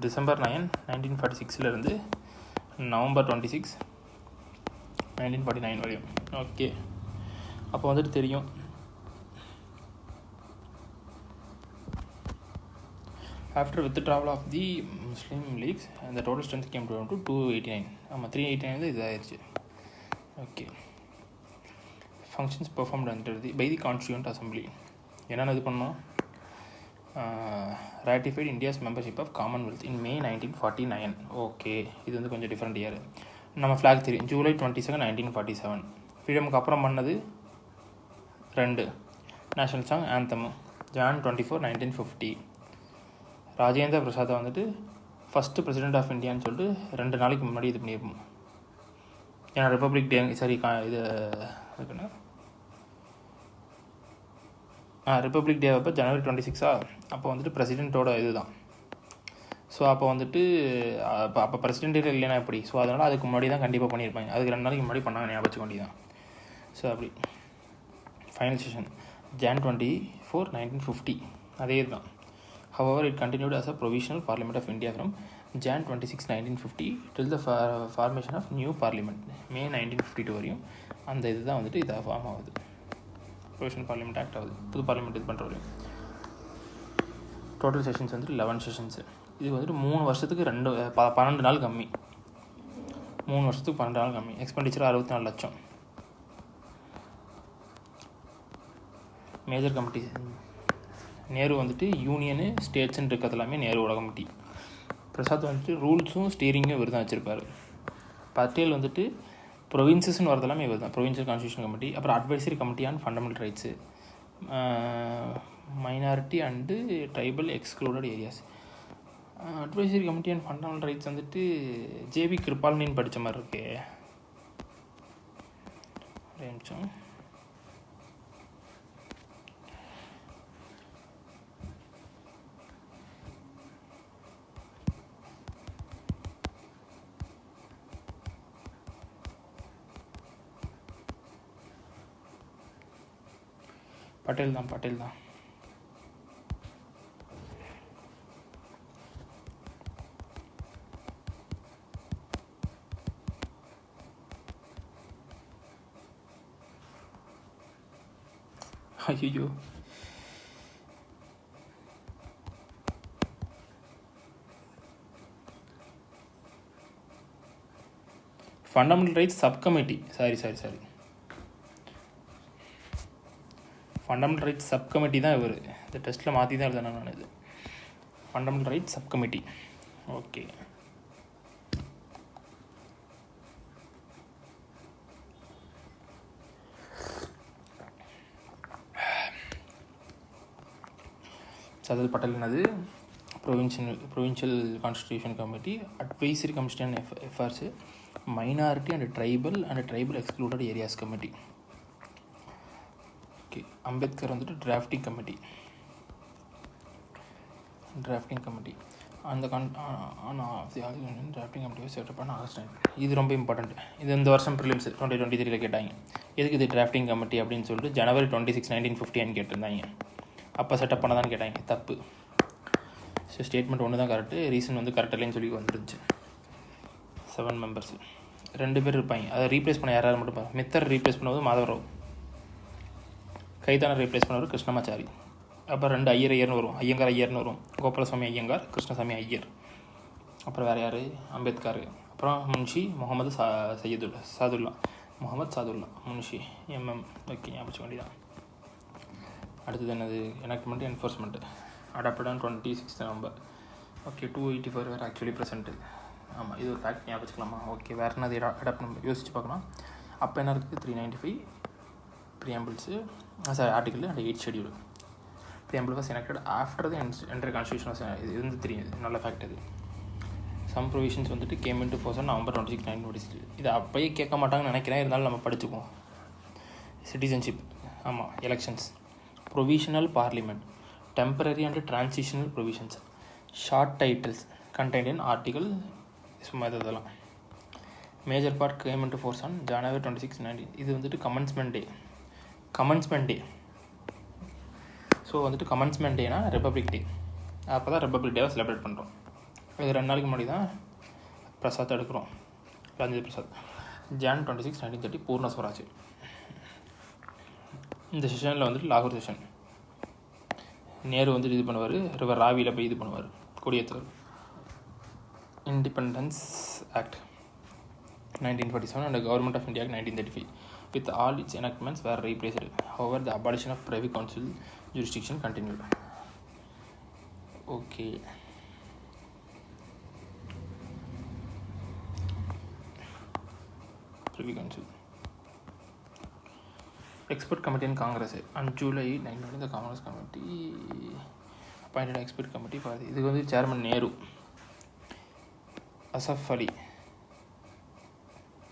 December 9, 1946 November 26, 1949 வரையும். ஓகே, அப்போ வந்துட்டு தெரியும். After withdrawal of the Muslim league's அந்த டோட்டல் ஸ்ட்ரென்த் கேம் டு 289. ஆமாம், 389 இது ஆயிடுச்சு. Okay, functions performed under by the constituent assembly. என்னென்ன இது பண்ணோம், ratified India's membership of commonwealth in May 1949. Okay, இது வந்து கொஞ்சம் டிஃப்ரெண்ட் இயர். நம்ம ஃப்ளாக் தெரியும், July 22, 1947. ஃப்ரீடமுக்கு அப்புறம் பண்ணது 2 national song anthem, Jan 24, 1950. Rajendra பிரசாத்தை வந்துட்டு ஃபஸ்ட்டு பிரசிடெண்ட் ஆஃப் இந்தியான்னு சொல்லிட்டு 2 நாளைக்கு முன்னாடி இது பண்ணியிருப்போம். ஏன்னா ரிப்பப்ளிக் டே, சரி இது இருக்குன்னா ரிப்பப்ளிக் டே அப்போ January 26, அப்போ வந்துட்டு பிரசிடெண்ட்டோட இது தான். ஸோ அப்போ வந்துட்டு அப்போ பிரசிடென்ட் இல்லைன்னா எப்படி, ஸோ அதனால் அதுக்கு முன்னாடி தான் கண்டிப்பாக பண்ணியிருப்பாங்க. அதுக்கு 2 நாளைக்கு முன்னாடி பண்ணாங்க, ஞாபகம் வச்சுக்க வேண்டியதான். ஸோ அப்படி ஃபைனல் செஷன் Jan 24, 1950, அதே தான். However, it continued as a provisional parliament of India from Jan 26, 1950 till the formation of new parliament May 1952 வரையும். அந்த இது தான் வந்துட்டு இதாக ஃபார்ம் ஆகுது, ப்ரொவிஷனல் பார்லிமெண்ட் ஆக்ட் ஆகுது, புது பார்லிமெண்ட் இது பண்ணுற வரையும். டோட்டல் செஷன்ஸ் வந்துட்டு 11 செஷன்ஸு. இது வந்துட்டு 3 வருஷத்துக்கு 12 நாள் கம்மி. 3 வருஷத்துக்கு 12 நாள் கம்மி. எக்ஸ்பெண்டிச்சர் 64 லட்சம். மேஜர் கமிட்டி நேரு வந்துட்டு யூனியனு ஸ்டேட்ஸுன்னு இருக்கிறது எல்லாமே நேருவோட கமிட்டி. பிரசாத் வந்துட்டு ரூல்ஸும் ஸ்டீரிங்கும் இவர் தான் வச்சுருப்பார். பட்டேல் வந்துட்டு ப்ரொவின்சஸ்ன்னு வரது எல்லாமே இவர் தான், ப்ரொவின்சியல் கான்ஸ்டியூஷன் கமிட்டி. அப்புறம் advisory committee on fundamental rights, minority and tribal excluded areas. Advisory committee on fundamental rights வந்துட்டு ஜேபி கிருபால்னின்னு படித்த மாதிரி இருக்கே. ஒரே நிமிஷம். பட்டேல் தான். ஐயோ, fundamental rights subcommittee, sorry fundamental rights subcommittee தான் இவர். இந்த டெஸ்ட்டில் மாற்றி தான் எழுதுனேன் நான். இது fundamental rights subcommittee. Okay, Sardar Patel என்னது provincial constitution committee, advisory commission and FRs, minority and tribal excluded areas committee. Okay, Ambedkar வந்துட்டு drafting committee அந்த drafting committee செட் பண்ண ஆகஸ்ட் 9. இது ரொம்ப இம்பார்ட்டண்ட். இது இந்த வருஷம் ப்ரிலிம்ஸ் 2023 கேட்டாங்க. எதுக்கு இது டிராஃப்டிங் கமிட்டி அப்படின்னு சொல்லிட்டு January 26, 1950 கேட்டிருந்தாங்க. அப்போ செட்டப் பண்ணதான்னு கேட்டாங்க. தப்பு. ஸோ ஸ்டேட்மெண்ட் ஒன்று தான் கரெக்டு, ரீசன் வந்து கரெக்ட் இல்லைன்னு சொல்லி வந்துருச்சு. 7 மெம்பர்ஸ், 2 பேர் இருப்பாங்க. அதை ரீப்ளேஸ் பண்ண யாராவது மட்டும் பாருங்க. மித்தர் ரீப்ளேஸ் பண்ணுவது மாதவராவ், கைதான ரீப்ளேஸ் பண்ணுவது கிருஷ்ணமாச்சாரி. அப்புறம் 2 ஐயர்னு வரும், ஐயர்னு வரும். கோபாலசாமி ஐயங்கார், கிருஷ்ணசாமி ஐயர். அப்புறம் வேறு யார்? அம்பேத்கர். அப்புறம் முன்ஷி முகமது சாதுல்லா முன்ஷி MM. ஓகே, ஞாபகம் வேண்டியதான். அடுத்தது என்னது? Enactment enforcement. Adopted on 26 November. Okay, 284 வேறு ஆக்சுவலி ப்ரெசென்ட்டு. ஆமாம், இது ஒரு ஃபேக்ட் ஞாபகம் வச்சுக்கலாமா? ஓகே, வேறு என்னது அடாப்ட் நம்ம யோசிச்சு பார்க்கலாம். அப்போ என்ன இருக்குது? 395 preambles, article and 8 schedule. Preamble was enacted after the entry constitution. இது வந்து தெரியும், நல்ல ஃபேக்ட் இது. சம் ப்ரொவிஷன்ஸ் வந்துட்டு came into force on November 26, 1946. இது அப்போயே கேட்க மாட்டாங்கன்னு நினைக்கிறேன், இருந்தாலும் நம்ம படிச்சுக்குவோம். சிட்டிசன்ஷிப், ஆமாம், elections, provisional parliament, temporary and transitional provisions, short titles contained in article, சும்மா இதெல்லாம். Major part game into force on January 26, 19. இது வந்துட்டு கமன்ஸ்மெண்ட் டே. ஸோ வந்துட்டு கமன்ஸ்மெண்ட் டேனா ரிப்பப்ளிக் டே. அப்போ தான் ரிப்பப்ளிக் டேவை செலிப்ரேட் பண்ணுறோம். இது 2 நாளைக்கு முன்னாடி தான் பிரசாத் எடுக்கிறோம், ராஜேந்திர பிரசாத். Jan 26, 1930 பூர்ண ஸ்வராஜ். இந்த செஷனில் வந்துட்டு லாகூர் செஷன். நேரு வந்துட்டு இது பண்ணுவார், ரிவர் ராவியில் போய் இது பண்ணுவார், கொடியேற்றுவார். Independence act 1947 and Government of India Act 1935 with all its enactments were replaced. However, the abolition of privy council jurisdiction continued. Okay. Privy Council. Expert Committee in Congress. On July 19, the Congress Committee appointed an expert committee for the. இதுக்கு வந்து chairman Nehru, Asaf Ali,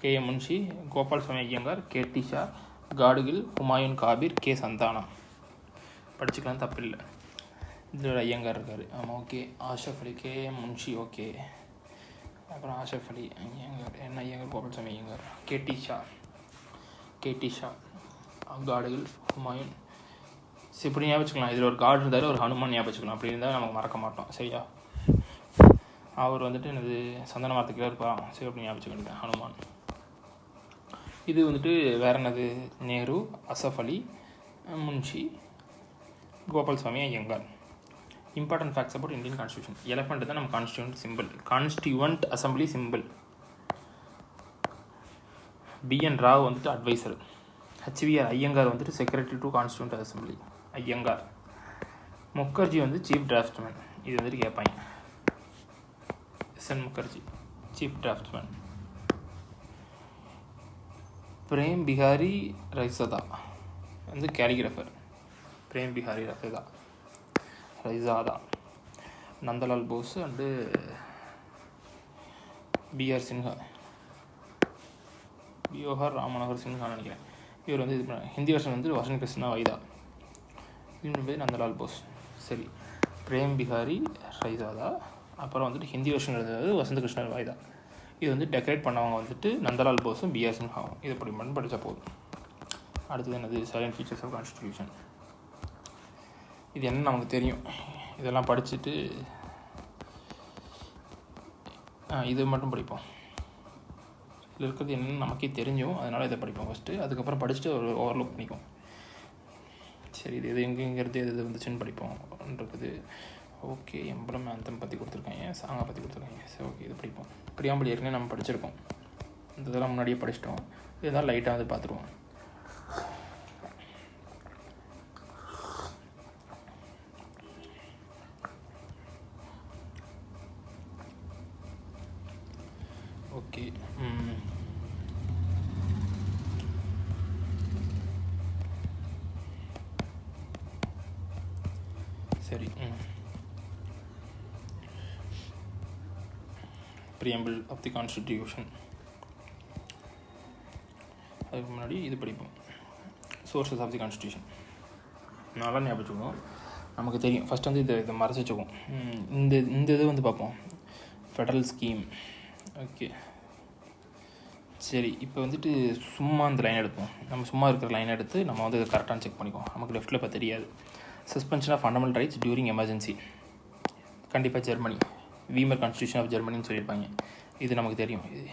KM Munshi, Gopalaswami Ayyangar, KT Shah, Gadgil, Humayun Kabir, K Santhana. படிச்சுக்கலாம், தப்பில்லை. இதில் ஐயங்கார் இருக்கார். ஆமாம், okay. Asaf Ali, KM Munshi, okay. அப்புறம் ஆஷஃப் அலி ஐயங்கார், என்ன Iyengar, Gopalaswamy Ayyangar, KT Shah, காடுகள், ஹுமாயூன். இப்படி ஞாபகம் வச்சுக்கலாம். இதில் ஒரு காடு இருந்தார், ஒரு ஹனுமான் ஞாபகம் வச்சுக்கலாம். அப்படி இருந்தால் நமக்கு மறக்க மாட்டோம், சரியா? அவர் வந்துட்டு எனது சந்தன மரத்துக்கு இருப்பான், சரி, அப்படி ஞாபகம் வச்சுக்க வேண்டியது ஹனுமான். இது வந்துட்டு வேறு என்னது? Nehru, Asaf Ali, Munshi, Gopalaswami Ayyangar. Important facts about Indian constitution. Elephant தான் நம்ம constituent assembly symbol. BN Rau வந்துட்டு அட்வைசர். HVR ஐயங்கார் வந்துட்டு secretary to constituent assembly Ayyangar. Mukherjee வந்து சீஃப் டிராஃப்ட்மேன். இது வந்துட்டு கேட்பாங்க. SN Mukherjee chief draftsman. Prem Behari Raizada வந்து calligrapher. Prem Behari Raizada. Nandalal Bose and BR Sinha, Beohar Rammanohar சின்ஹான்னு நினைக்கிறேன். இவர் வந்து இது பண்ண. ஹிந்தி வருஷன் வந்து வசந்த் கிருஷ்ணா வைதா. இது நந்தலால் போஸ். சரி, பிரேம் பிஹாரி ரைசாதா. அப்புறம் வந்துட்டு ஹிந்தி வருஷன் எழுதுறது வசந்த் கிருஷ்ணா வைதா. இது வந்து டெக்கரேட் பண்ணவங்க வந்துட்டு நந்தலால் போஸும் BR சின்ஹாவும். இதை மட்டும் படித்தா போதும். அடுத்தது என்னது? Salient features of constitution. இது என்ன நமக்கு தெரியும், இதெல்லாம் படிச்சுட்டு இது மட்டும் படிப்போம். இதில் இருக்கிறது என்னென்னு நமக்கே தெரிஞ்சும், அதனால் இதை படிப்போம் ஃபஸ்ட்டு. அதுக்கப்புறம் படிச்சுட்டு ஒரு ஓவர்லுக் பண்ணிப்போம். சரி, இது எங்கேங்கிறது எது வந்துச்சுன்னு படிப்போம்ன்றது. ஓகே, எம்பளம் ஆந்தம் பற்றி கொடுத்துருக்காங்க, சாங்கை பற்றி கொடுத்துருக்காங்க. சரி, ஓகே, இது படிப்போம். பிரியாம்பிள் ஏற்கனவே நம்ம படிச்சிருக்கோம், இந்த இதெல்லாம் முன்னாடியே படிச்சிட்டோம். இதுதான் லைட்டாக வந்து பார்த்துருவோம். ஓகே, சரி. Preamble of the constitution. அதுக்கு முன்னாடி இது படிப்போம், சோர்ஸஸ் ஆஃப் தி கான்ஸ்டியூஷன். நல்லா ஞாபகம் வச்சுக்கணும், நமக்கு தெரியும். ஃபஸ்ட் வந்து இதை மறைச்சி வச்சுக்குவோம். இந்த இது வந்து பார்ப்போம், ஃபெடரல் ஸ்கீம். ஓகே சரி, இப்போ வந்துட்டு சும்மா இந்த லைன் எடுப்போம். நம்ம சும்மா இருக்கிற லைன் எடுத்து நம்ம வந்து கரெக்டாக செக் பண்ணிக்குவோம். நமக்கு லெஃப்ட்டில் இப்போ தெரியாது. Suspension of fundamental rights during emergency, கண்டிப்பாக ஜெர்மனி, வீமர் கான்ஸ்டியூஷன் ஆஃப் ஜெர்மனின்னு சொல்லியிருப்பாங்க. இது நமக்கு தெரியும். இது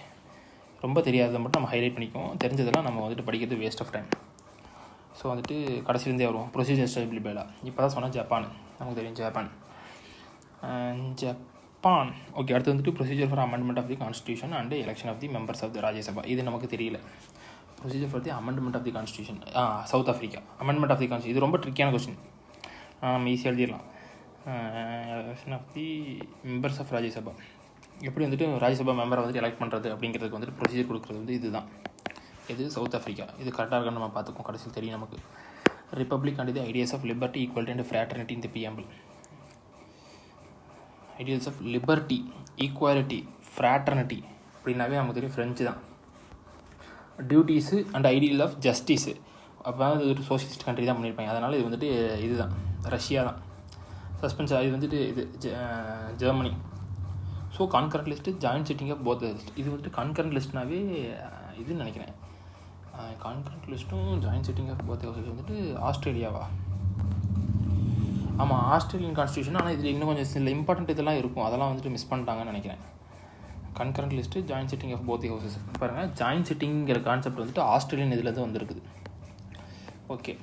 ரொம்ப தெரியாததை மட்டும் நம்ம ஹைலைட் பண்ணிக்குவோம். தெரிஞ்சதெல்லாம் நம்ம வந்துட்டு படிக்கிறது வேஸ்ட் ஆஃப் டைம். ஸோ வந்துட்டு கடைசிலேருந்தே வருவோம். Procedure stable Bela. இப்போ தான் சொன்னால் ஜப்பான், நமக்கு தெரியும் ஜப்பான். ஓகே, அடுத்து வந்துட்டு procedure for amendment of the constitution and election of the members of the Rajya Sabha. இது நமக்கு தெரியல. Procedure for the amendment of the constitution, South Africa. Amendment of the constitution இது ரொம்ப ட்ரிக்கியான கொஸ்டின், நம்ம ஈஸியாக எழுதிடலாம். Election of the members of Rajya Sabha, எப்படி வந்துட்டு ராஜ்யசபா மெம்பரை வந்துட்டு எலெக்ட் பண்ணுறது அப்படிங்கிறதுக்கு வந்துட்டு ப்ரொசீஜர் கொடுக்குறது வந்து இதுதான். இது சவுத் ஆஃப்ரிக்கா. இது கரெக்டாக இருக்குன்னு நம்ம பார்த்துக்கோம், கடைசியில் தெரியும் நமக்கு. Republic and the ideas of liberty, equality and fraternity in the preamble. Ideas of liberty, equality, fraternity அப்படின்னாவே நமக்கு தெரியும் ஃப்ரெஞ்சு தான். Duties and ideal of justice, அப்போ அது ஒரு சோசியலிஸ்ட் கண்ட்ரி தான் பண்ணியிருப்பாங்க. அதனால் இது வந்துட்டு இதுதான், ரஷ்யா தான். சஸ்பென்ஸ் இது வந்துட்டு இது Germany. So concurrent list, joint sitting of both list. இது வந்துட்டு கான்கரண்ட் லிஸ்ட்னாவே இதுன்னு நினைக்கிறேன். கான்கரண்ட் லிஸ்ட்டும் joint sitting of both houses வந்துட்டு ஆஸ்திரேலியாவா? ஆமாம், ஆஸ்திரேலியன் கான்ஸ்டியூஷன். ஆனால் இதில் இன்னும் கொஞ்சம் சில இம்பார்ட்டன்ட் இதெல்லாம் இருக்கும், அதெல்லாம் வந்துட்டு மிஸ் பண்ணிட்டாங்கன்னு நினைக்கிறேன். Concurrent list, joint sitting of both houses. பாருங்கள், ஜாயின்ட் சிட்டிங்கிற கான்செப்ட் வந்துட்டு ஆஸ்திரேலியன் இதுலேருந்து வந்துருக்குது. ஓகே,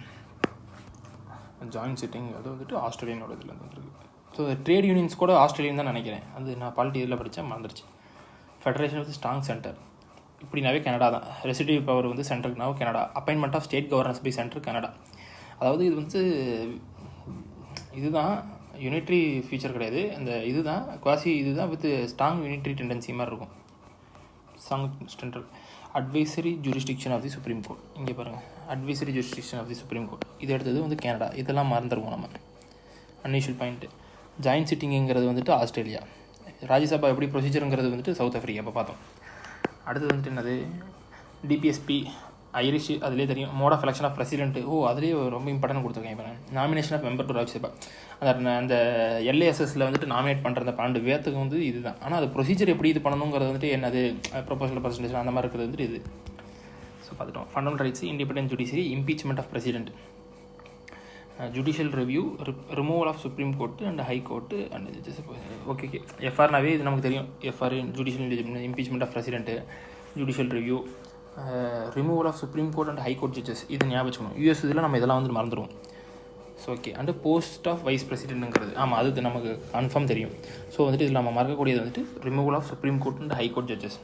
ஜாயின்ட் சிட்டிங் அது வந்துட்டு ஆஸ்திரேலியனோட இதுலேருந்து வந்துருக்கு. ஸோ ட்ரேட் யூனியன்ஸ் கூட ஆஸ்திரேலியன் தான் நினைக்கிறேன். அது நான் பாலிட்டி இதில் படித்தேன், மறந்துருச்சு. Federation of the strong centre, இப்படினாவே கனடா தான். ரெசிடிவ் பவர் வந்து சென்ட்ரல்னாவும் Canada. Appointment of state governance by central Canada. அதாவது இது வந்து இதுதான் யூனிட்ரி ஃபீச்சர் கிடையாது, அந்த இதுதான் குவாசி இதுதான் வித் ஸ்ட்ராங் யூனிட்ரி டெண்டன்சி மாதிரி இருக்கும். Strong central advisory jurisdiction of the supreme court. இங்கே பாருங்கள், advisory jurisdiction of the supreme court. இது எடுத்தது வந்து கனடா. இதெல்லாம் மறந்துடுவோம் நம்ம. Unusual point. ஜாயின்ட் சிட்டிங்கிறது வந்துட்டு ஆஸ்திரேலியா. ராஜ்யசபா எப்படி ப்ரொசீஜருங்கிறது வந்துட்டு சவுத் ஆஃப்ரிக்கா. இப்போ பார்த்தோம். அடுத்தது வந்துட்டு என்னது, டிபிஎஸ்பி, ஐரிஷ். அதிலே தெரியும். Mode of election of president. அதுலேயே ரொம்ப இம்பார்ட்டன்ட் கொடுத்துருக்கேன். இப்போ nomination of member to Rajya Sabha, அந்த எல்ஏஎஸ்எஸ்ல வந்துட்டு நாமினேட் பண்ணுற அந்த 12 பேர்த்துக்கு வந்து இதுதான். ஆனால் அது ப்ரொசீஜர் எப்படி இது பண்ணணுங்கிறது வந்துட்டு என்னது, ப்ரொபோசல் ப்ரெசன்டேஷன் அந்த மாதிரி இருக்கிறது வந்துட்டு இது. ஸோ பார்த்துட்டோம். Fundamental rights, independent judiciary, impeachment of president, judicial review, removal of supreme court and high court and okay. எஃப்ஆர்னாவே இது நமக்கு தெரியும். FR judicial impeachment of president, judicial review, removal of supreme court and high court judges. இது ஞாபகம் வச்சுக்கணும். US இதில் நம்ம இதெல்லாம் வந்து மறந்துடுவோம். So okay. And post of vice பிரசிடென்ட்டுங்கிறது, ஆமாம் அது நமக்கு கன்ஃபார்ம் தெரியும். ஸோ வந்துட்டு இதில் நம்ம மறக்கக்கூடியது வந்துட்டு removal of supreme court and high court judges.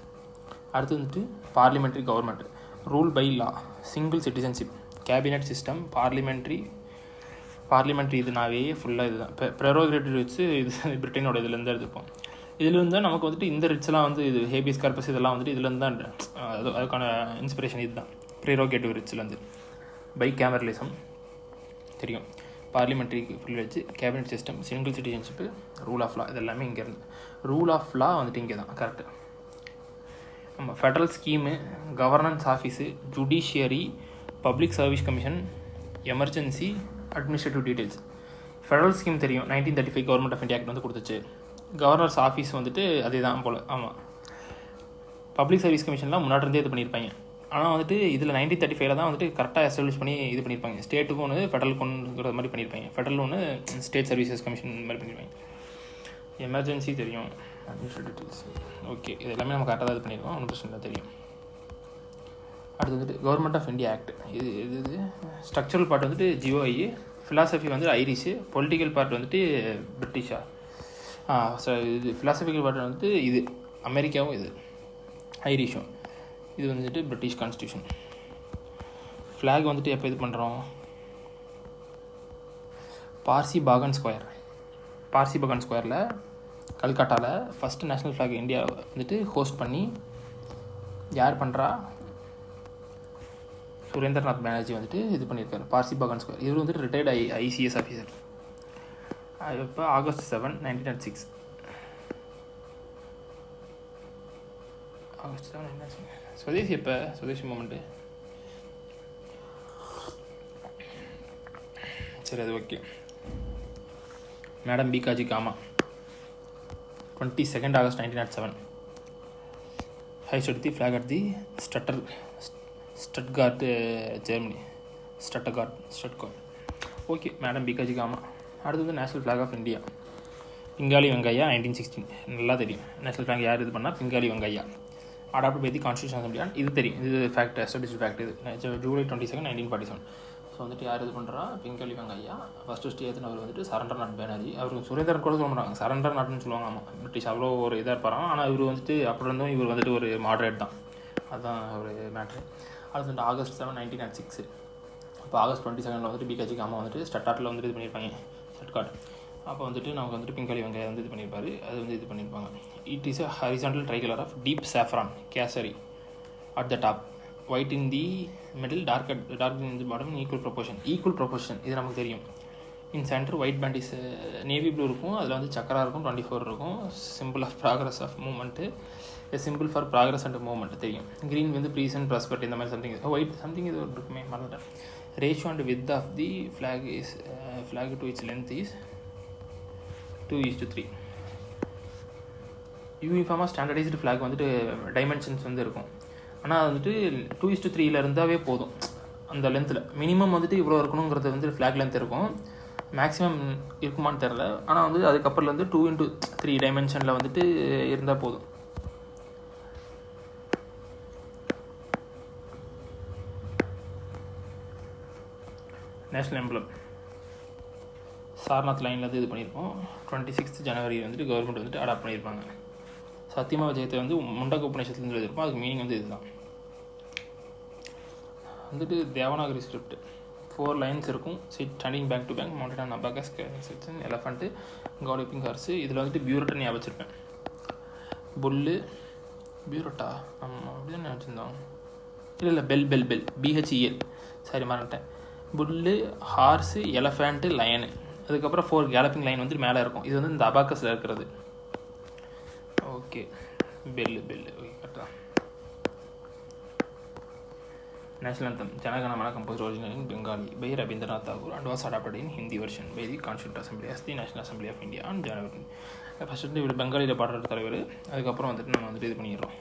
அடுத்து வந்துட்டு parliamentary government, rule by law, single citizenship, cabinet system, parliamentary இதுனாவே ஃபுல்லாக இதுதான். ப்ரெரோகேட்டிவ் ரிட்ஸு இது பிரிட்டனோட இதுலேருந்து எடுத்துப்போம். இதுலேருந்து தான் நமக்கு வந்துட்டு இந்த ரிட்ஸ்லாம் வந்து இது ஹேபியஸ் கார்பஸ் இதெல்லாம் வந்துட்டு இதுலேருந்து தான் அதுக்கான இன்ஸ்பிரேஷன் இது தான். ப்ரெரோகேட்டிவ் ரிட்ஸ்லேருந்து. பை கேமரலிசம் தெரியும். Parliamentary privilege, cabinet system, single citizenship, rule of law, இது எல்லாமே இங்கேருந்து. ரூல் ஆஃப் லா வந்துட்டு இங்கே தான் கரெக்டு. நம்ம federal scheme, governance office, judiciary, public service commission, emergency, administrative details. Federal scheme தெரியும், 1935 கவர்மெண்ட் ஆஃப் இந்தியா ஆக்ட் வந்து கொடுத்துச்சு. கவர்னர்ஸ் ஆஃபீஸ் வந்துட்டு அதே தான் போல். ஆமாம், பப்ளிக் சர்வீஸ் கமிஷன்லாம் முன்னாடி இருந்தே இது பண்ணியிருப்பாங்க. ஆனால் வந்துட்டு இதில் 1935 தான் வந்துட்டு கரெக்டாக எஸ்டாப்ளிஷ் பண்ணி இது பண்ணியிருப்பாங்க. ஸ்டேட்டுக்கு ஒன்று, ஃபெடரலுக்கு ஒன்றுங்கிற மாதிரி பண்ணியிருப்பாங்க. ஃபெடரல் ஒன்று, ஸ்டேட் சர்வீசஸ் கமிஷன் மாதிரி பண்ணியிருப்பாங்க. எமர்ஜென்சி தெரியும், அட்மினிஸ்ட்ரேட்டிவ் டீட்டெயில்ஸ் ஓகே. இது எல்லாமே நம்ம கரெக்டாக தான் இது பண்ணியிருக்கோம், ஒன்றும் பிரச்சனை இல்லை, தெரியும். அடுத்து வந்துட்டு கவர்மெண்ட் ஆஃப் இந்தியா ஆக்ட். இது ஸ்ட்ரக்சரல் பார்ட் வந்துட்டு ஜிஓஐ, ஃபிலாசபி வந்து ஐரிஷு, பொலிட்டிக்கல் பார்ட் வந்துட்டு பிரிட்டிஷா. இது ஃபிலாசபிக்கல் பார்ட் வந்துட்டு இது அமெரிக்காவும், இது ஐரிஷும். இது வந்துட்டு பிரிட்டிஷ் கான்ஸ்டியூஷன். ஃப்ளாக் வந்துட்டு எப்போ இது பண்ணுறோம், பார்சி பாகன் ஸ்கொயரில் கல்கட்டாவில் ஃபஸ்ட்டு நேஷ்னல் ஃப்ளாக் இந்தியா வந்துட்டு ஹோஸ்ட் பண்ணி யார் பண்ணுறா, சுரேந்திரநாத் பானர்ஜி வந்துட்டு இது பண்ணியிருக்காரு. பார்சி பாகன் ஸ்கொயர். இவர் வந்துட்டு ரிட்டையர்டு ஐசிஎஸ் ஆஃபீஸர். இப்போ August 7, 1906. ஆகஸ்ட் 7 என்னாச்சு? சுதேசி எப்போ? சுதேசி மூமெண்ட்டு சரி, அது okay. Madam Bhikaji Cama 22 August 1907. Hoisted the flag at the Stuttgart, Germany. Stuttgart. Okay, madam Bhikaji Cama. அடுத்து வந்து national flag of India Pingali Venkayya 1916. நல்லா தெரியும். நேஷ்னல் ஃப்ளாக் யார் இது பண்ணால்? Pingali Venkayya. Adopt by the constitution assembly. இது தெரியும், இது ஃபேக்ட், எஸ்டாப்ளிஷ்ட் ஃபேக்ட். இது July 22, 1947. ஸோ வந்துட்டு யார் இது பண்ணுறா? பிங்காலி வெங்கையா. ஃபஸ்ட்டு ஏற்றினவர் வந்துட்டு சரண்டர் நாட் பேனர்ஜி. அவருக்கு சுரேந்திரன் கூட சொல்ல மாட்டாங்க, சரண்டர் நாட்னு சொல்லுவாங்க. ஆமாம், பிரிட்டிஷ் அவ்வளோ ஒரு இதாக இருப்பாராம். ஆனால் இவர் வந்துட்டு அப்படி இருந்தும் இவர் வந்துட்டு ஒரு மாடரேட் தான். அதுதான் ஒரு மேட்ரு. அது வந்துட்டு August 7, 1906. அப்போ August 22 வந்துட்டு பிகாஜி காமா வந்துட்டு ஸ்டட்கார்ட்டில் வந்துட்டு இது பண்ணியிருப்பாங்க. ஸ்டட்கார்ட். அப்போ வந்துட்டு நமக்கு வந்துட்டு பிங்காலி வெங்காயம் வந்து இது பண்ணியிருப்பாரு. அது வந்து இது பண்ணியிருப்பாங்க. It is a horizontal tricolour of deep saffron kesari at the top, white in the middle, dark in the bottom, equal proportion. இது நமக்கு தெரியும். In centre white band is navy blue இருக்கும், அதில் வந்து சக்கரா இருக்கும், 24 இருக்கும். Simple of progress of moment, simple for progress and moment தெரியும். Green வந்து ப்ரீஸ் அண்ட் ப்ராஸ்பர்ட்டி, இந்த மாதிரி சம்திங். ஒயிட் சம்திங் இது இருக்குமே, மறந்துட்டேன். Ratio and with of the flag is flag to its length is 2:3. யூனிஃபார்மாக ஸ்டாண்டர்டைஸ்டு ஃப்ளாக் வந்துட்டு dimensions வந்து இருக்கும். ஆனால் வந்துட்டு 2:3 இருந்தாவே போதும். அந்த லென்த்தில் மினிமம் வந்துட்டு இவ்வளோ இருக்கணுங்கிறது வந்து ஃப்ளாக் லென்த் இருக்கும். மேக்ஸிமம் இருக்குமான்னு தெரில. ஆனால் வந்து அதுக்கப்புறம்லேருந்து 2:3 டைமென்ஷனில் வந்துட்டு இருந்தால் போதும். நேஷ்னல் எம்பளம் சார்நாத் லைனில் வந்து இது பண்ணியிருப்போம். 26 January வந்துட்டு கவர்மெண்ட் வந்துட்டு அடாப்ட் பண்ணியிருப்பாங்க. சத்தியமா விஜயத்தை வந்து முண்டக உபநிஷத்துலேருந்து எழுதியிருப்போம். அதுக்கு மீனிங் வந்து இதுதான். வந்துட்டு தேவநாகரி ஸ்கிரிப்ட் 4 lines இருக்கும். Standing back to back, mounted and abacus, section, elephant, galloping horse. இதில் வந்துட்டு பியூரோட்டை ஞாபகம் வச்சுருப்பேன். புல்லு, பியூரோட்டா நம்ம அப்படி தான் வச்சுருந்தோம். இல்லை பெல் BHEL, சாரி மறந்துட்டேன். புல்லு, ஹார்ஸு, எலஃபேண்ட்டு, லயனு. அதுக்கப்புறம் 4 கேலப்பிங் லைன் வந்துட்டு மேலே இருக்கும். இது வந்து இந்த அபாக்கஸில் இருக்கிறது. ஓகே, பெல்லு ஓகே, கரெக்டாக. National anthem Jana Gana Mana composed original in Bengali by Rabindranath Tagore and was adopted in Hindi version by the constituent assembly as the national assembly of India and January. First வந்து இவர் பெங்காலியில் பாடுற தலைவர். அதுக்கப்புறம் வந்துட்டு நம்ம வந்துட்டு இது பண்ணிடுறோம்.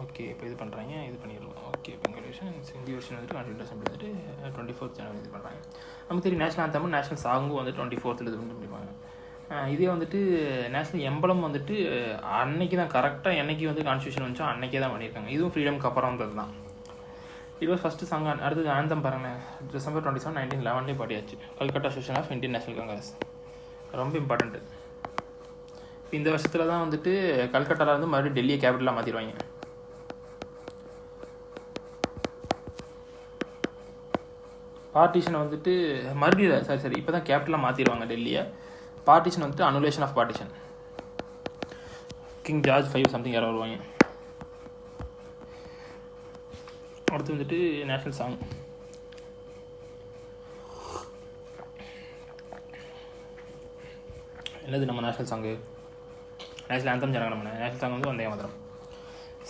ஓகே, இப்போ இது பண்ணுறாங்க, இது பண்ணிடுவோம். Okay, Bengali version, Hindi version வந்துட்டு கான்ஸ்டியூண்ட் அசம்பிளி வந்துட்டு 24 January இது பண்ணுறாங்க. நமக்கு தெரியும் நேஷனல் ஆந்தமும் நேஷனல் சாங்கும் வந்து 24 இது பண்ணிப்பாங்க. இதே வந்துட்டு நேஷ்னல் எம்பளம் வந்துட்டு அன்னைக்கு தான் கரெக்டாக என்னைக்கு வந்து கான்ஸ்டியூஷன் வந்துச்சோ அன்னைக்கே தான் பண்ணியிருக்காங்க. இதுவும் ஃப்ரீடம்க்கு அப்புறம் வந்தது தான். இது வாஸ் ஃபஸ்ட்டு சாங். அடுத்தது ஆந்தம் பாருங்களேன், December 27, 1911 பாடியாச்சு. Calcutta session of Indian National Congress. ரொம்ப இம்பார்ட்டண்ட்டு. இந்த வருஷத்தில் தான் வந்துட்டு கல்கட்டாவில் வந்து மறுபடியும் டெல்லியை கேபிட்டலாக மாற்றிடுவாங்க. பார்ட்டிஷனை வந்துட்டு மறுபடியும் சரி இப்போ தான் கேபிட்டலாக மாற்றிடுவாங்க டெல்லியை. பார்ட்டிஷன் வந்துட்டு annulation of partition. King George 5 something யாரோ வருவாங்க. அடுத்து வந்துட்டு நேஷ்னல் சாங். என்னது நம்ம national song? National anthem Jana Gana Mana. National song வந்து வந்தே மாதரம்.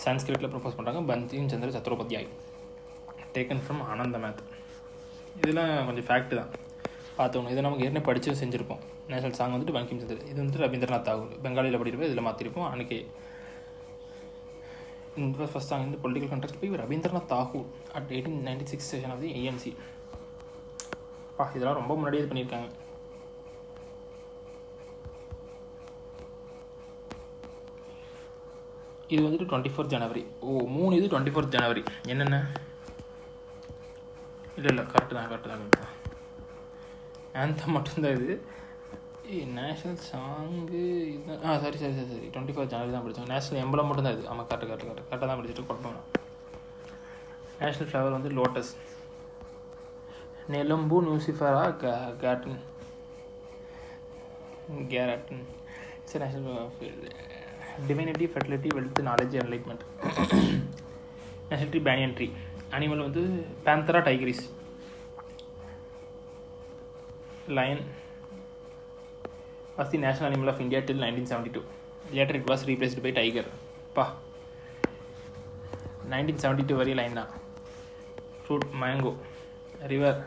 சான்ஸ்கிரிட்டில் ப்ரப்போஸ் பண்ணுறாங்க. பந்திம் சந்திர சத்ரோபத்யாய். Taken from Anand Math. இதெல்லாம் கொஞ்சம் ஃபேக்ட்டு தான் பார்த்தோம். இதை நமக்கு ஏற்கனவே படித்து செஞ்சுருப்போம். நேஷனல் சாங் வந்துட்டு பங்கிம் சந்திர. இது வந்துட்டு ரவீந்திரநாத் தாகூர் பெங்காலியில் படிக்கிறப்போ இதில் மாற்றிருப்போம். அன்றைக்கி இந்த ஃபஸ்ட் சாங் இந்த பொலிட்டிக்கல் கண்டெக்ட் போய் Rabindranath Tagore at 1896 session of the ANC. இதெல்லாம் ரொம்ப முன்னாடியே இது பண்ணியிருக்காங்க. இது வந்துட்டு 24 January. 3 இது 24 January. என்னென்ன? இல்லை கரெக்டு தான். ஆந்தம் மட்டும்தான் இது. நேஷ்னல் சாங்கு இதுதான். சரி 24 January தான் படித்தோம். நேஷ்னல் எம்பளம் மட்டும்தான் இது. ஆமாம், கரெக்டாக தான் படிச்சுட்டு குழப்பம். நேஷ்னல் ஃப்ளவர் வந்து lotus. Nelumbo nucifera Gaertn. It's national divinity, fertility, wealth, knowledge, enlightenment. National tree banyan tree. Animal வந்து Panthera tigris. Lion was the national animal of India till 1972. Later it was replaced by tiger. 1972 வரி line தான். Fruit mango. River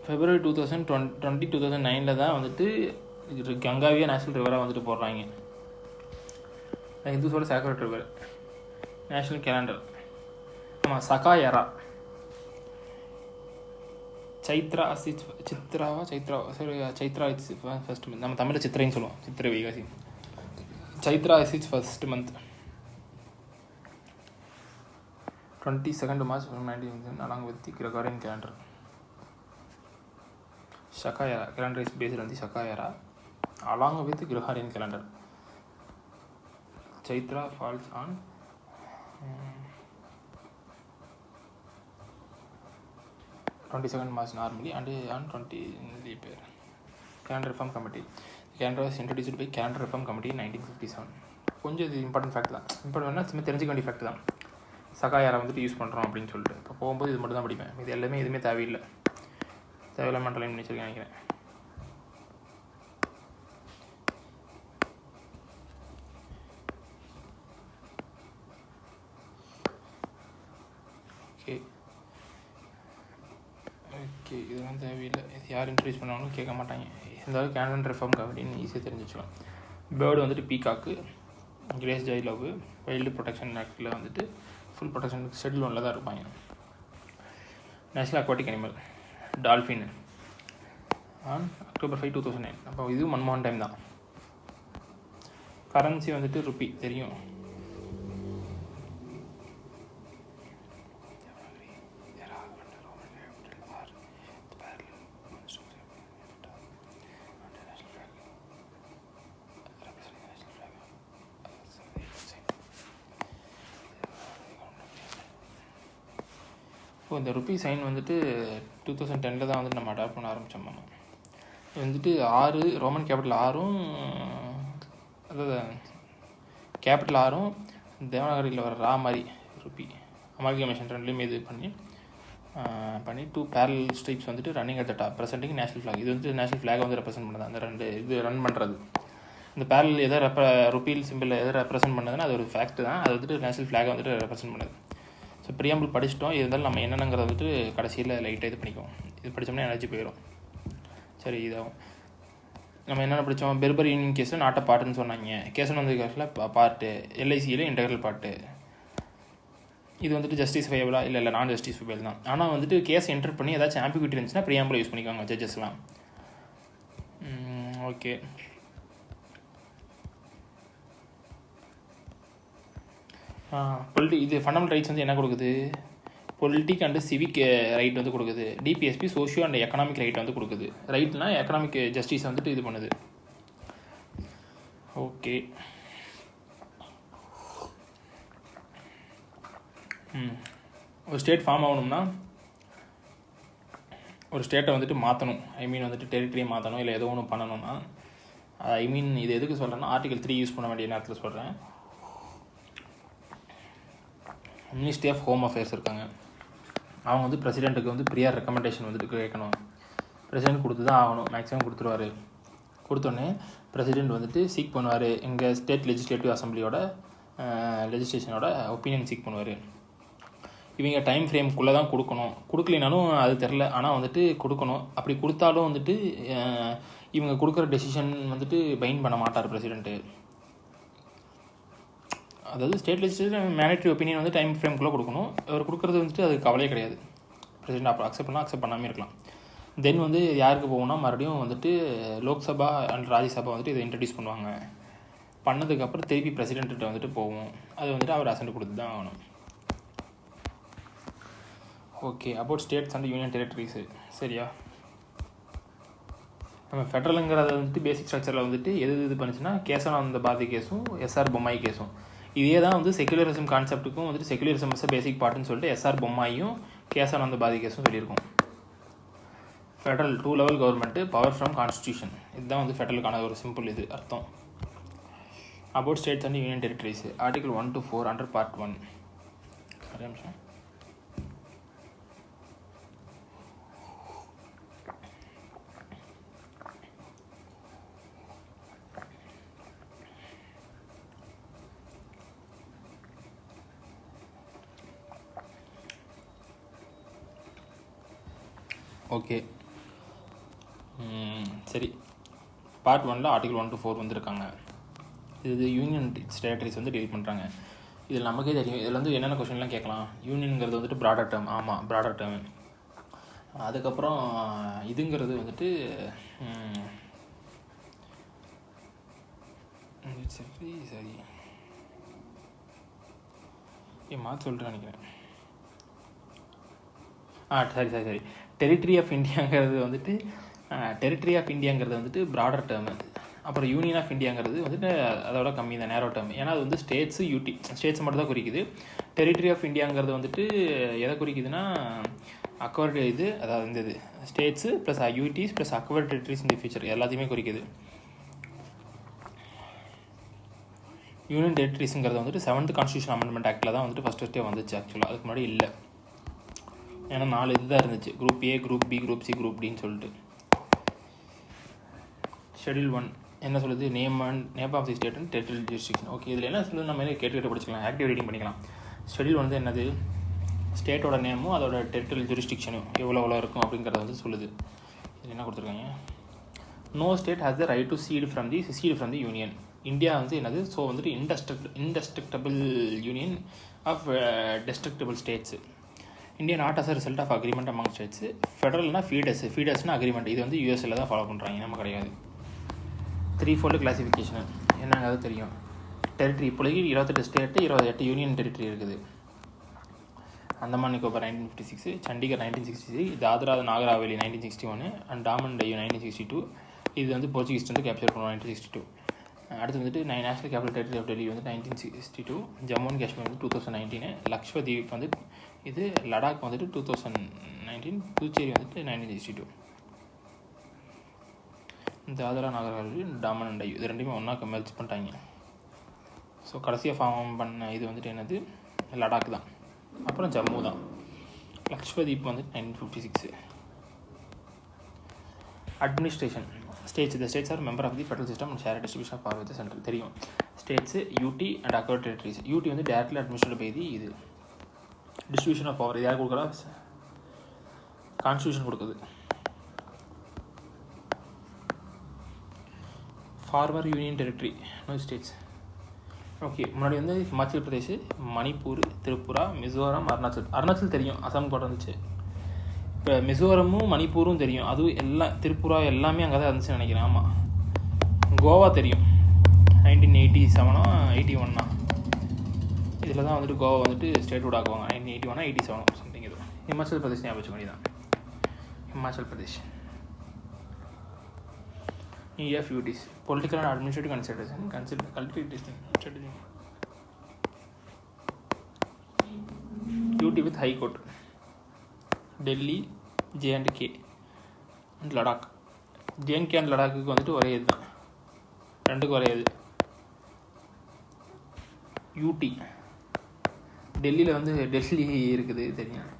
February 2009 தான் வந்துட்டு கங்காவியா national ரிவராக வந்துட்டு போடுறாங்க. ஹிந்துஸோட sacred river. National calendar. ஆமாம், சகாயரா. Chaitra first month. நம்ம தமிழில் சித்திரைன்னு சொல்லுவோம். சித்திரை வைகாசி. Chaitra is it's first month. 22 March 19 along with the Gregorian calendar. Shakayara calendar is based on the Shakayara along with the Gregorian calendar. Chaitra falls on 22nd March normally and on 20 leap year. Calendar Reform Committee. The calendar was introduced by Calendar Reform Committee in 1957. கொஞ்சம் இது important fact தான். இம்பார்ட்டன்ட்னா சும்மா தெரிஞ்சுக்க வேண்டிய fact தான். சகாயாரை வந்துட்டு use பண்ணுறோம் அப்படின்னு சொல்லிட்டு. இப்போ போகும்போது இது மட்டும் தான் படிப்பேன். இது எல்லாமே எதுவுமே தேவையில்லை. தேவையில்லாம மென்டலைன் நினச்சிருக்கேன் நினைக்கிறேன். ஓகே இதெல்லாம் தேவையில்லை. இது யார் இன்ட்ரடியூஸ் பண்ணாலும் கேட்க மாட்டாங்க. இருந்தாலும் கேலண்டர் ரெஃபார்ம் கமிட்டின்னு ஈஸியாக தெரிஞ்சு வச்சுக்கலாம். பேர்டு வந்துட்டு peacock. Grace joy love. Wild protection ஆக்டில் வந்துட்டு ஃபுல் ப்ரொடெக்ஷன் ஷெட்யூல் ஒன்றில் தான் இருப்பாங்க. National aquatic animal dolphin on October 5, 2009. அப்போ இது மன்மோகன் டைம் தான். கரன்சி வந்துட்டு ருப்பி தெரியும். இந்த ருப்பி சைன் வந்துட்டு 2010 தான் வந்துட்டு நம்ம அடாப்ட் பண்ண ஆரம்பித்தோம். இது வந்துட்டு 6 ரோமன் கேபிட்டல் 6ம் அதாவது கேபிட்டல் 6ம் தேவநாகரியில் வர ரா மாதிரி ருப்பி அமால்கமேஷன் ரெண்டுலேயுமே இது பண்ணி 2 பேரல் ஸ்ட்ரைப்ஸ் வந்துட்டு running at the top presenting national flag. இது வந்துட்டு நேஷனல் ஃப்ளாகை வந்து ரெப்ரசென்ட் பண்ணுது. அந்த 2 இது ரன் பண்ணுறது. இந்த பேரல் எதை ருப்பியில் சிம்பிள் எதை ரெப்ரசென்ட் பண்ணுதுன்னா அது ஒரு ஃபேக்ட் தான். அது வந்துட்டு நேஷனல் ஃப்ளாகை வந்துட்டு ரெப்ரசென்ட் பண்ணுது. ஸோ ப்ரியாம்பிள் படிச்சிட்டோம். இருந்தாலும் நம்ம என்னென்னங்கிறத வந்துட்டு கடைசியில் லைட்டாக இது பண்ணிக்குவோம். இது படித்தோம்னா எனர்ஜி போயிடும். சரி இதாகும். நம்ம என்னென்ன படித்தோம்? பெர்பர் யூனியன் கேஸில் நாட்டை பாட்டுன்னு சொன்னாங்க. கேசன் வந்து கேஸில் பார்ட்டு. எல்ஐசியில் integral part. இது வந்துட்டு ஜஸ்டிஃபைபிளா இல்லை நான் ஜஸ்டிஃபைபிள் தான். ஆனால் வந்துட்டு கேஸ் என்டர் பண்ணி ஏதாச்சும் ஆம்பிகுட்டி இருந்துச்சுன்னா ப்ரியாம்பிள் யூஸ் பண்ணிக்குவாங்க ஜட்ஜஸ்லாம். ஓகே இது ஃபண்டமெண்டல் ரைட்ஸ் வந்து என்ன கொடுக்குது? பொலிட்டிக் அண்டு சிவிக் ரைட் வந்து கொடுக்குது. DPSP socio and economic right வந்து கொடுக்குது. ரைட்னா எக்கனாமிக் ஜஸ்டிஸ் வந்துட்டு இது பண்ணுது. ஓகே ஒரு ஸ்டேட் ஃபார்ம் ஆகணும்னா ஒரு ஸ்டேட்டை வந்துட்டு மாற்றணும். வந்துட்டு டெரிட்டரியை மாற்றணும் இல்லை ஏதோ ஒன்று பண்ணணும்னா இது எதுக்கு சொல்கிறேன்னா Article 3 யூஸ் பண்ண வேண்டிய நேரத்தில் சொல்கிறேன். மினிஸ்ட்ரி ஆஃப் ஹோம் அஃபேர்ஸ் இருக்காங்க. அவங்க வந்து பிரசிடெண்ட்டுக்கு வந்து ப்ரியர் ரெக்கமெண்டேஷன் வந்துட்டு கேட்கணும். பிரசிடெண்ட் கொடுத்து தான் ஆகணும். மேக்ஸிமம் கொடுத்துருவார். கொடுத்தோன்னே பிரசிடெண்ட் வந்துட்டு சீக் பண்ணுவார். எங்கள் ஸ்டேட் லெஜிஸ்லேட்டிவ் அசம்பிளியோட லெஜிஸ்லேஷனோட ஒப்பீனியன் சீக் பண்ணுவார். இவங்க டைம் ஃப்ரேம்குள்ளே தான் கொடுக்கணும். கொடுக்கலினாலும் அது தெரில. ஆனால் வந்துட்டு கொடுக்கணும். அப்படி கொடுத்தாலும் வந்துட்டு இவங்க கொடுக்குற டெசிஷன் வந்துட்டு பைண்ட் பண்ண மாட்டார் பிரசிடெண்ட்டு. அதாவது ஸ்டேட் லெஜிஸ்லேச்சர் மேண்டேட்டரி ஒப்பீனியன் வந்து டைம் ஃப்ரேம்குள்ளே கொடுக்கணும். அவர் கொடுக்குறது வந்துட்டு அது கவலையே கிடையாது. பிரசிடெண்ட் அப்போ அக்செப்ட் பண்ணால் அக்செப்ட் பண்ணாமல் இருக்கலாம். தென் வந்து யாருக்கு போகணும்னா மறுபடியும் வந்துட்டு லோக்சபா அண்ட் ராஜ்யசபா வந்துட்டு இதை இன்ட்ரடியூஸ் பண்ணுவாங்க. பண்ணதுக்கப்புறம் திருப்பி பிரசிடெண்ட்டு வந்துட்டு போகும். அது வந்துட்டு அவர் அசென்ட் கொடுத்து தான் ஆகணும். Okay about states and union territories சரியா? நம்ம ஃபெட்ரலுங்கிறத வந்துட்டு பேசிக் ஸ்ட்ரக்சரில் வந்துட்டு இது பண்ணுச்சுன்னா கேசவானந்த பாரதி கேஸும் எஸ்ஆர் பொம்மாய் கேஸும் இதே தான் வந்து செக்குலரிசம் கான்செப்ட்டுக்கும் வந்துட்டு செக்குலரிசம் இஸ் பேசிக் பார்ட்டுன்னு சொல்லிட்டு எஸ்ஆர் பொம்மாயும் கேசவானந்த பாரதி கேஸும் சொல்லியிருக்கோம். Federal 2 level government power from constitution. இதுதான் வந்து ஃபெட்ரலுக்கான ஒரு சிம்பிள் இது அர்த்தம். About states and union territories Article 1 to 4 under Part 1. ஒரே நிமிஷம். ஓகே, சரி. பார்ட் 1ல் ஆர்டிகல் 1 to 4 வந்திருக்காங்க. இது யூனியன் டெரிட்டரிஸ் வந்து டீல் பண்ணுறாங்க. இதில் நமக்கே தெரியும், இதில் வந்து என்னென்ன கொஷின்லாம் கேட்கலாம். யூனியனுங்கிறது வந்துட்டு ப்ராடர் டேர்ம். ஆமாம், ப்ராடர் டேர்ம். அதுக்கப்புறம் இதுங்கிறது வந்துட்டு சரி மாற்றி சொல்லிட்டு நினைக்கிறேன். சரி டெரிட்டரி ஆஃப் இந்தியாங்கிறது வந்துட்டு ப்ராடர் டேர்மு. அப்புறம் யூனியன் ஆஃப் இந்தியாங்கிறது வந்துட்டு அதோட கம்மி தான், நேரோ டேர்ம். ஏன்னா அது வந்து ஸ்டேட்ஸு ஸ்டேட்ஸ் மட்டும் தான் குறிக்குது. டெரிட்டரி ஆஃப் இந்தியாங்கிறது வந்துட்டு எதை குறிக்குதுன்னா அக்வர்டு அதாவது இந்த ஸ்டேட்ஸு ப்ளஸ் யூடிஸ் ப்ளஸ் அக்வர்டு டெரிட்டரிஸ் இந்த ஃபியூச்சர் எல்லாத்தையுமே குறிக்குது. யூனியன் டெரிட்டரிஸுங்கிறது வந்துட்டு 7th கான்ஸ்டியூஷன் அமெண்ட்மெண்ட் ஆக்டில் தான் வந்துட்டு ஃபஸ்ட்டே வந்துச்சு. ஆக்சுவலாக அதுக்கு முன்னாடி இல்லை. ஏன்னா 4 இதுதான் இருந்துச்சு, group A, group B, group C, group டின்னு சொல்லிட்டு. ஷெடியூல் 1 என்ன சொல்லுது? Name of the state and territorial jurisdiction. Okay, இதில் என்ன சொல்லுது? நம்ம கேட்டு படிச்சுக்கலாம், ஆக்டிவ் ரீடிங் பண்ணிக்கலாம். ஷெடியூல் வந்து என்னது? ஸ்டேட்டோட நேமும் அதோட டெரிட்டரியல் ஜூரிஸ்டிக்ஷனும் எவ்வளோ இருக்கும் அப்படிங்கிறத வந்து சொல்லுது. இதில் என்ன கொடுத்துருக்காங்க? No state has the right to secede from the union. India வந்து என்னது? ஸோ வந்துட்டு indestructible union of destructible states. India not as a result of agreement among states. ஃபெடரல்னா ஃபீடர்ஸ்னா அக்ரிமெண்ட். இது வந்து யூஎஸ்ல தான் ஃபாலோ பண்ணுறாங்க, நம்ம கிடையாது. 3-fold கிளாசிஃபிகேஷன் என்னங்கிறது தெரியும். டெரிட்டரி இப்போதைக்கு 28 ஸ்டேட்டு, 28 யூனியன் டெரிட்டரி இருக்குது. அந்தமான் நிக்கோபார் 1956, சண்டிகர் 1963, தாத்ரா நாகர் ஹவேலி 1961 அண்ட் டாமன் டையூ 1962. இது வந்து போர்ச்சுகீஸ் வந்து கேப்சர் பண்ணுவோம் 1962. அடுத்து வந்துட்டு national capital territory of Delhi வந்து 1962, ஜம்மு அண்ட் காஷ்மீர் வந்து 2019, லக்ஷ்வதீப் வந்து இது, லடாக் வந்துட்டு 2019, புதுச்சேரி வந்துட்டு 1962. தாத்ரா நாகர் ஹவேலி, டாமன் அண்ட் டையூ இது ரெண்டுமே ஒன்றா மெர்ஜ் பண்ணிட்டாங்க. ஸோ கடைசியாக ஃபார்ம் பண்ண இது வந்துட்டு என்னது? லடாக் தான். அப்புறம் ஜம்மு தான். லக்ஷ்வதீப் வந்து 1956. Administration states. The states are member of the federal system and share distribution of power with central. தெரியும். States UT and acquired territories. UT வந்து டேரக்ட்லி அட்மினிஸ்ட்ரேட் பை தி இது டிஸ்ட்ரிபியூஷன் ஆஃப் பவர். இது யார் கொடுக்குறா? கான்ஸ்டியூஷன் கொடுக்குது. Former union territory, no states. Okay, முன்னாடி வந்து ஹிமாச்சல் பிரதேஷ், மணிப்பூர், திரிபுரா, மிசோரம், அருணாச்சல் தெரியும், அசாம் கூட இருந்துச்சு. இப்போ மிசோரமும் மணிப்பூரும் தெரியும், அதுவும் எல்லாம் திரிபுரா எல்லாமே அங்கே தான் இருந்துச்சுன்னு நினைக்கிறேன். ஆமாம், கோவா தெரியும், 1987 81 இதில் தான் வந்துட்டு கோவா வந்துட்டு ஸ்டேட்டோட ஆக்குவாங்க. 1981 87 சம்திங். இது ஹிமாச்சல் பிரதேஷ் ஞாபகம் வச்சுக்க வேண்டியதான். Himachal Pradesh. EFUTs, political and administrative consideration, cultivate distinct strategy. UT with High Court, Delhi, J&K and Ladakh. J&K and Ladakh வந்துட்டு ஒரே இது தான், ரெண்டுக்கும் ஒரே இது. UT டெல்லியில் வந்து டெல்லி இருக்குது தெரியும்,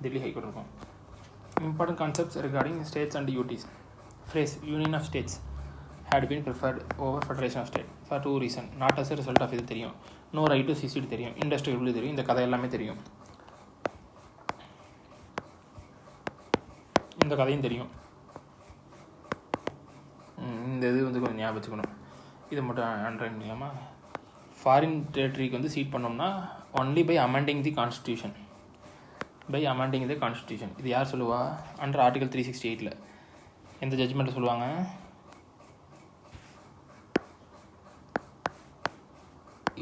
டெல்லி ஹைகோர்ட் இருக்கும். Important concepts regarding states and UTs. Phrase Union of States had been preferred over Federation of States for 2 reasons. Not as a result of இது தெரியும். No right to secede தெரியும். Industrial தெரியும். இந்த கதை எல்லாமே தெரியும். இந்த கதையும் தெரியும். இந்த இது வந்து கொஞ்சம் ஞாபகம் வச்சுக்கணும். இதை மட்டும் அண்டர்லைன் பண்ணிக்கலாமா? ஃபாரின் டெரிட்டரிக்கு வந்து சீட் பண்ணோம்னா only by amending the constitution. இது யார் சொல்லுவா? அண்டர் ஆர்டிகல் 368 எந்த ஜட்ஜ்மெண்ட்டை சொல்லுவாங்க?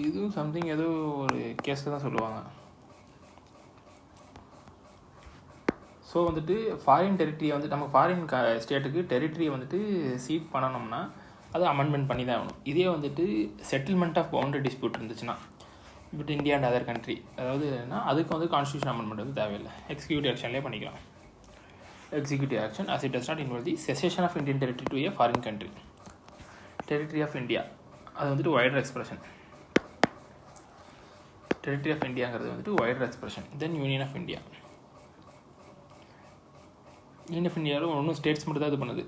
இதுவும் சம்திங் ஏதோ ஒரு கேஸில் தான் சொல்லுவாங்க. ஸோ வந்துட்டு ஃபாரின் டெரிட்டரியை வந்து நம்ம ஃபாரின் ஸ்டேட்டுக்கு டெரிட்டரியை வந்துட்டு சீட் பண்ணணும்னா அது அமெண்ட்மெண்ட் பண்ணி தான் ஆகணும். இதே வந்துட்டு செட்டில்மெண்ட் ஆஃப் பவுண்டரி டிஸ்பியூட் இருந்துச்சுன்னா but India and other country, அதாவது அதுக்கு வந்து கான்ஸ்டியூஷன் அமெண்ட்மெண்ட் வந்து தேவையில்லை, எக்ஸிக்யூட்டிவ் ஆக்ஷன்லேயே பண்ணிக்கலாம். Executive action as it does not involve the cession of Indian territory to a foreign country. Territory of India அது வந்துட்டு wider expression. Territory of Indiaங்கிறது வந்துட்டு wider expression. Then Union of India. Union of India ஒன்றும் states மட்டும் தான் இது பண்ணுது.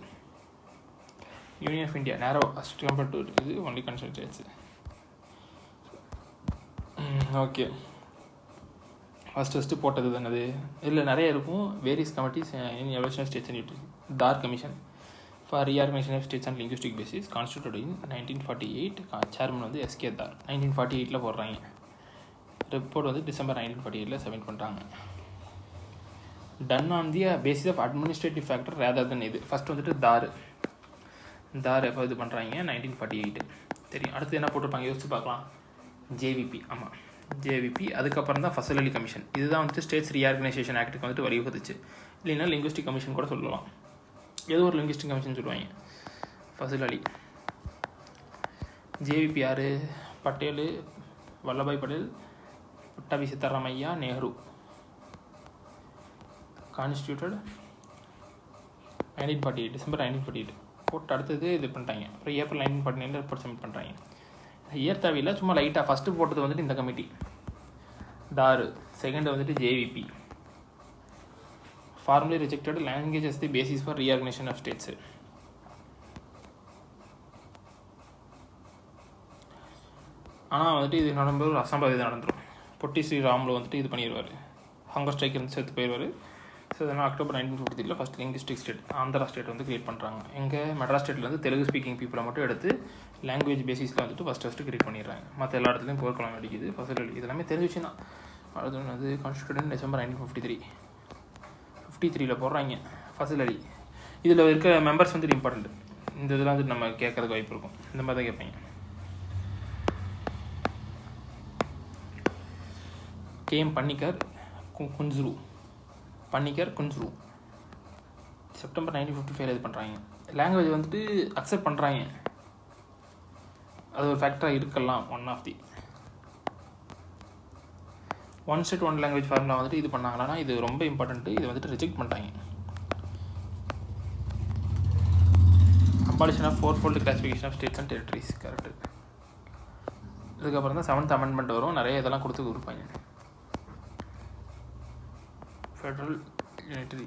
Union of India narrow as compared to இது only concerned states. Okay, first போட்டது தானது. இதில் நிறைய இருக்கும். Various committees in evolution states and unity. Dhar commission for reorganisation of states and linguistic basis constituted in 1948. Chairman வந்து எஸ்கே தார். 1948 போடுறாங்க. Report வந்து December 1948 submit பண்ணுறாங்க. Done on the basis of administrative factor rather than இது. First வந்துட்டு தார் எப்போ இது பண்ணுறாங்க 1948 தெரியும். அடுத்து என்ன போட்டிருப்பாங்க யோசிச்சு பார்க்கலாம். ஜேவிபி. ஆமாம், ஜேவிபி. அதுக்கப்புறம் தான் ஃபசல் அலி கமிஷன். இதுதான் வந்துட்டு ஸ்டேட்ஸ் ரீஆர்கனைசேஷன் ஆக்டுக்கு வந்துட்டு வழிவகுத்துச்சு. இல்லைன்னா லிங்குஸ்டிக் கமிஷன் கூட சொல்லலாம். ஏதோ ஒரு லிங்குஸ்டிக் கமிஷன் சொல்லுவாங்க. ஃபசல் அலி. ஜேவிபி யார்? பட்டேல், வல்லபாய் பட்டேல், பட்டாபி சித்தராமையா, நேரு. கான்ஸ்டியூட்டட் 1948 டிசம்பர் 1948 போட்டு அடுத்தது இது பண்ணிட்டாங்க. அப்புறம் ஏப்ரல் 1949 ரிப்போர்ட் சப்மிட் பண்ணுறாங்க. இயர் தேவையில்லை, சும்மா லைட்டாக. ஃபஸ்ட்டு போட்டது வந்துட்டு இந்த கமிட்டி தார், செகண்ட் வந்துட்டு JVP. Formally rejected language as the basis for reorganisation of states. ஆனால் வந்துட்டு இது நடந்து ஒரு அசம்பாவிதம் நடந்துடும். பொட்டி ஸ்ரீராமில் வந்துட்டு இது பண்ணிடுவார். ஹங்கர் ஸ்ட்ரைக் இருந்து சேர்த்து போயிடுவார். ஸோ அதனால் October 1953 first linguistic state Andhra state வந்து கிரியேட் பண்ணுறாங்க. எங்கள் மெட்ராஸ் ஸ்டேட்லேருந்து தெலுங்கு ஸ்பீக்கிங் பீப்புளை மட்டும் எடுத்து லாங்குவேஜ் பேசிஸில் வந்துட்டு ஃபஸ்ட்டு கிரியேட் பண்ணிடுறாங்க. மற்ற எல்லா இடத்துலையும் போர்க்கலாம் அடிக்குது. ஃபசல் அலி இது எல்லாமே தெரிஞ்ச விஷயம் தான். அடுத்து வந்து கான்ஸ்டியூட்டட் டிசம்பர் 1953 போடுறாங்க ஃபசல் அலி. இதில் இருக்க மெம்பர்ஸ் வந்துட்டு இம்பார்ட்டண்ட். இந்த இதெல்லாம் வந்துட்டு நம்ம கேட்கறதுக்கு வாய்ப்பு இருக்கும். இந்த மாதிரி தான் கேட்பீங்க. கேஎம் பன்னிக்கர் குன்ஸ்ரு செப்டம்பர் 1955 இது பண்ணுறாங்க. லாங்குவேஜ் வந்துட்டு அக்செப்ட் பண்ணுறாங்க. அது ஒரு ஃபேக்டராக இருக்கலாம். One of the one state one language formula வந்துட்டு இது பண்ணாங்கன்னா இது ரொம்ப இம்பார்ட்டண்ட்டு. இது வந்துட்டு ரிஜெக்ட் பண்ணிட்டாங்க. Abolition of fourfold classification of states and territories correct. இதுக்கப்புறம் தான் 7th அமெண்ட்மெண்ட் வரும். நிறைய இதெல்லாம் கொடுப்பாங்க. Federal unitary.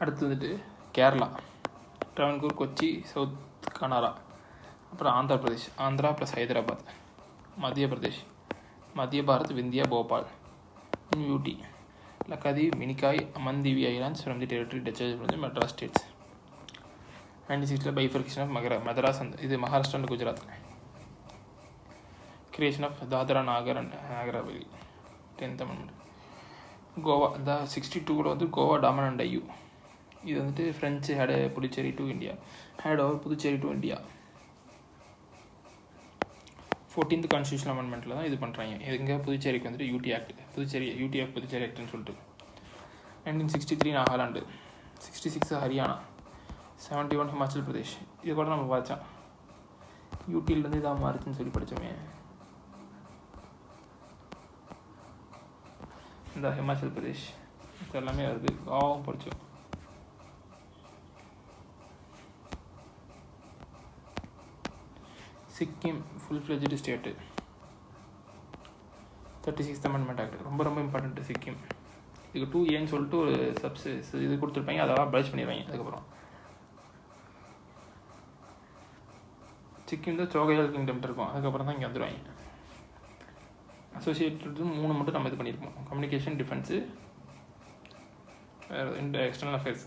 அடுத்து வந்துட்டு கேரளா, ட்ராவன்கூர், கொச்சி, சவுத் கனாரா. அப்புறம் Andhra plus Hyderabad. Madhya Pradesh, Madhya Bharat, Vindhya, Bhopal, UT, Laccadive, Minicoy, Amindivi islands from the territory touches from the Madras states. 1960 bifurcation of Madras இது Maharashtra and Gujarat. Creation of Dadra Nagar Haveli. 10th amendment. Goa இந்த 62 வந்து கோவா, டாமன் அண்ட் டையூ. இது வந்துட்டு French handed Puducherry to India. Handed over Puducherry to India. 14th constitution அமெண்ட்மெண்ட்டில் தான் இது பண்ணுறாங்க. எங்கே புதுச்சேரிக்கு வந்துட்டு யூடி ஆக்ட் புதுச்சேரி ஆக்ட்னு சொல்லிட்டு. 1963 நாகாலாண்டு. 66 ஹரியானா. 71 ஹிமாச்சல் பிரதேஷ். இது கூட நம்ம பார்த்தோம். யூடியிலேருந்து இதாக மாறுச்சுன்னு சொல்லி படித்தோமே. இந்த ஹிமாச்சல் பிரதேஷ் இது எல்லாமே வருது. கோவாவும் படித்தோம். Sikkim full fledged state. 36th amendment act ரொம்ப ரொம்ப இம்பார்ட்டண்ட்டு. சிக்கிம் இதுக்கு 2Aன்னு சொல்லிட்டு ஒரு இது கொடுத்துருப்பாங்க. அதெல்லாம் அப்ளைஸ் பண்ணிடுவாங்க. அதுக்கப்புறம் சிக்கிம் தான் சோகையால் கிங்டம் இருக்கும். அதுக்கப்புறம் தான் இங்கே வந்துடுவாங்க. அசோசியேட்டட் 3 மட்டும் நம்ம இது பண்ணியிருப்போம். கம்யூனிகேஷன், டிஃபென்ஸு, வேறு இந்த எக்ஸ்டர்னல் அஃபேர்ஸ்.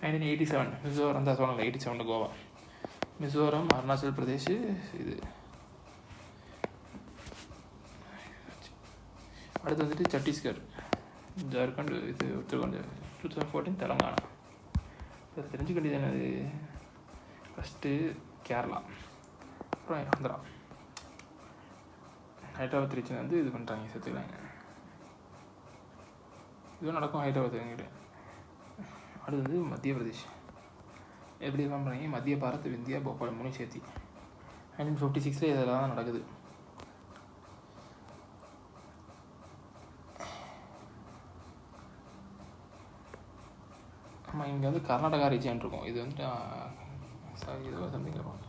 1987 மிசோரம் தான் சொன்னாங்க. 87 கோவா, மிசோரம், அருணாச்சல் பிரதேஷ். இது அடுத்து வந்துட்டு சத்தீஸ்கர், ஜார்க்கண்ட், இது உத்தரகாண்ட். 2014 தெலங்கானா. இப்போ தெரிஞ்சுக்க வேண்டியது என்னது? ஃபஸ்ட்டு கேரளா, அப்புறம் ஆந்திரா. ஹைதராபாத் ரீஜன் வந்து இது பண்ணுறாங்க, சேர்த்துக்கிறாங்க. இதுவும் நடக்கும் ஹைதராபாத் எங்கிட்ட. அடுத்து வந்து மத்திய பிரதேஷ் எப்படி பண்ணுறாங்க? மத்திய பாரத், விந்தியா, போபால் 3 சேர்த்தி. 1956 இதெல்லாம் தான் நடக்குது. ஆமாம், இங்கே வந்து கர்நாடகா ரீஜன் இருக்கும். இது வந்துட்டு இது சம்திங் இருக்கும்.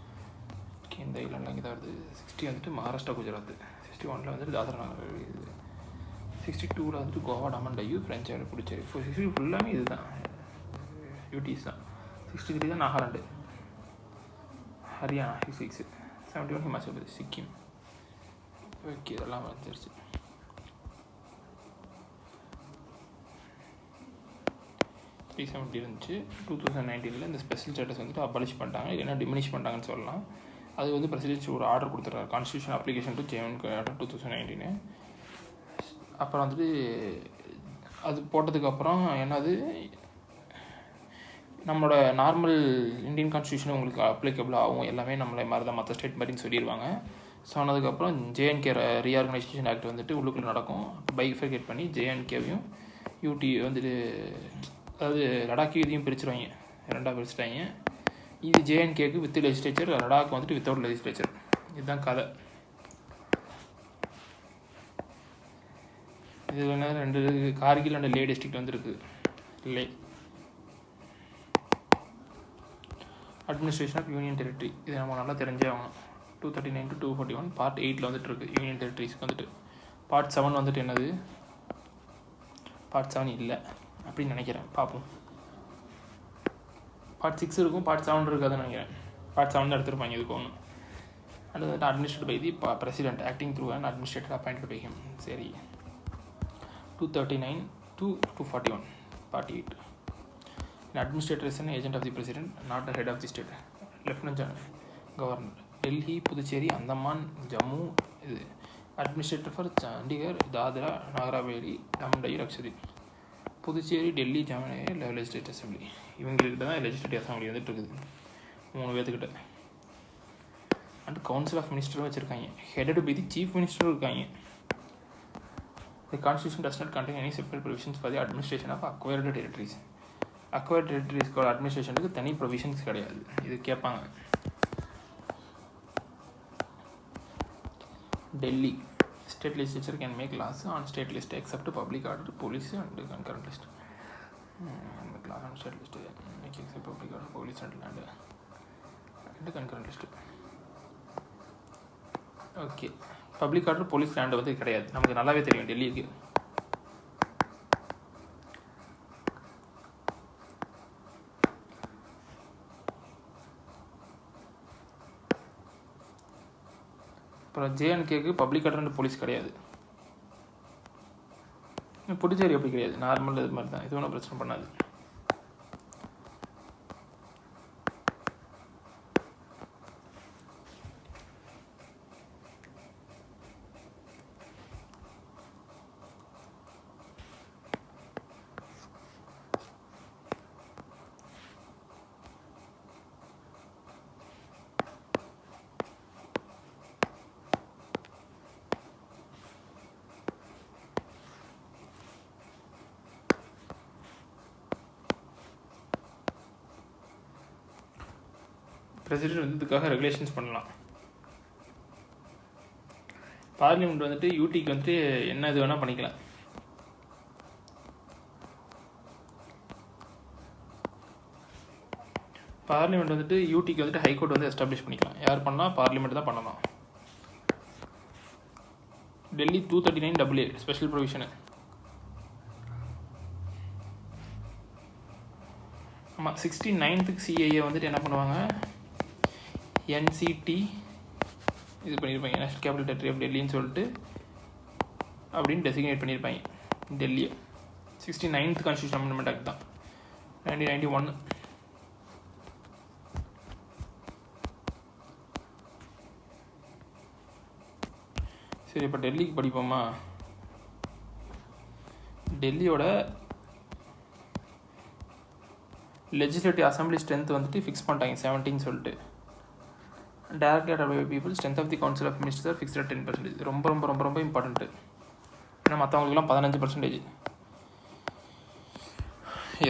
இந்த ஐலாண்டில் இங்கே தான் வருது. 60 வந்துட்டு மகாராஷ்டிரா, குஜராத். 61 வந்துட்டு தாத்ரா நகர். இது 62 வந்துட்டு கோவா, டாமன் டையூ, ஃப்ரெஞ்ச் ஐலாண்ட், புதுச்சேரி. 60 ஃபுல்லாமே இது தான், யூடிஸ் தான். 63 தான் நாகாலாண்டு, ஹரியானா. 66 71 ஹிமாச்சல் பிரதேஷ், சிக்கிம். ஓகே, இதெல்லாம் வந்துருச்சு. இருந்துச்சு. 2019 இந்த ஸ்பெஷல் ஸ்டேட்டஸ் வந்துட்டு அபாலிஷ் பண்ணிட்டாங்க, இல்லைன்னா டிமினிஷ் பண்ணிட்டாங்கன்னு சொல்லலாம். அது வந்து பிரசிடென்ட் ஒரு ஆர்டர் கொடுத்துட்றாரு, constitution application to JN order 2019. அப்புறம் வந்துட்டு அது போட்டதுக்கப்புறம் என்னது, நம்மளோட நார்மல் இந்தியன் கான்ஸ்டியூஷன் உங்களுக்கு அப்ளிகபிள் ஆகும், எல்லாமே நம்மளை மாதிரி தான் மற்ற ஸ்டேட் மாதிரின்னு சொல்லிடுவாங்க. சொன்னதுக்கப்புறம் ஜேஎன்கே ரீஆர்கனைசேஷன் ஆக்ட் வந்துட்டு உள்ளுக்குள்ளே நடக்கும். பைஃபர்கேட் பண்ணி ஜேஎன்கேவையும் யூடி வந்துட்டு, அதாவது லடாக்கு இதையும் பிரிச்சுருவாங்க, ரெண்டாக பிரிச்சுட்டாங்க. இது ஜேஎன்கேக்கு வித் லெஜிஸ்லேச்சர், லடாக் வந்துட்டு வித்தவுட் லெஜிஸ்லேச்சர். இதுதான் கதை. இது என்ன 2 கார்கில் அண்ட் லே டிஸ்ட்ரிக்ட் வந்துருக்கு. லே அட்மினிஸ்ட்ரேஷன் ஆஃப் யூனியன் டெரிட்டரி, இது நம்ம நல்லா தெரிஞ்சே ஆகணும். 239 to 241 பார்ட் 8 வந்துட்டு இருக்குது யூனியன் டெரிட்டரிஸ்க்கு வந்துட்டு. பார்ட் 7 வந்துட்டு என்னது, பார்ட் 7 இல்லை அப்படின்னு நினைக்கிறேன், பார்ப்போம். பார்ட் 6 இருக்கும், பார்ட் 7 இருக்காதுன்னு நினைக்கிறேன். பார்ட் 7 தான் எடுத்துருப்பாங்க இதுக்கு ஒன்று. அண்ட் வந்துட்டு administered by the president acting through and administrator appointed by him. சரி. 239 to 241 part 8. Administrator is an agent of the president, not the head of the state. Lieutenant Governor. Delhi, Puducherry, Andaman, Jammu. Administrator for Chandigarh, Dadra, Nagar Haveli, Daman Diu, Lakshadweep. Puducherry, Delhi, ஜாமினே legislative assembly. இவங்ககிட்ட தான் legislative assembly வந்துட்டு இருக்குது, 3 பேர்த்துக்கிட்ட. And council of மினிஸ்டரும் வச்சுருக்காங்க, headed by the chief மினிஸ்டரும் இருக்காங்க. The constitution does not contain any separate provisions for the administration of acquired territories. Acquired டெரிட்டரிஸ்க்கோட அட்மினிஸ்ட்ரேஷனுக்கு தனி ப்ரொவிஷன்ஸ் கிடையாது. இது கேட்பாங்க. Delhi state legislature can make laws on state list except public order, police and concurrent list. Make laws on state list make except public order, police and concurrent list. Okay, public order, police land வந்து கிடையாது, நமக்கு நல்லாவே தெரியும் டெல்லிக்கு. அப்புறம் ஜேஎன்கேக்கு public order and police கிடையாது. புதுச்சேரி அப்படி கிடையாது, நார்மல் இது மாதிரி தான், இது ஒன்றும் பிரச்சனை பண்ணாது. பிரசிடென்ட் வந்து இதுக்காக ரெகுலேஷன்ஸ் பண்ணலாம். பார்லிமெண்ட் வந்துட்டு யூடிக்கு வந்துட்டு என்ன இது வேணால் பண்ணிக்கலாம். பார்லிமெண்ட் வந்துட்டு யூடிக்கு வந்துட்டு ஹைகோர்ட் வந்து எஸ்டாப்ளிஷ் பண்ணிக்கலாம். யார் பண்ணால் பார்லிமெண்ட் தான் பண்ணலாம். Delhi 239AA special provision. ஆமாம், 69th சிஏஏ வந்துட்டு என்ன பண்ணுவாங்க, என்சிடி இது பண்ணியிருப்பாங்க, நேஷனல் கேபிட்டல் டெரிட்டரி ஆஃப் டெல்லின்னு சொல்லிட்டு அப்படின்னு டெசிக்னேட் பண்ணியிருப்பாங்க டெல்லியை. 69th கான்ஸ்டியூஷன் அமெண்ட்மெண்ட் ஆக்ட் தான், 1991. சரி, இப்போ டெல்லிக்கு படிப்போமா. டெல்லியோட லெஜிஸ்லேட்டிவ் அசம்பிளி ஸ்ட்ரென்த் வந்துட்டு ஃபிக்ஸ் பண்ணிட்டாங்க 17 சொல்லிட்டு. Directed by people, strength of the council of ministers fixed 10%. ரொம்ப ரொம்ப ரொம்ப ரொம்ப இம்பார்ட்டன்ட்டு. ஏன்னா மற்றவங்களுக்குலாம் 15%.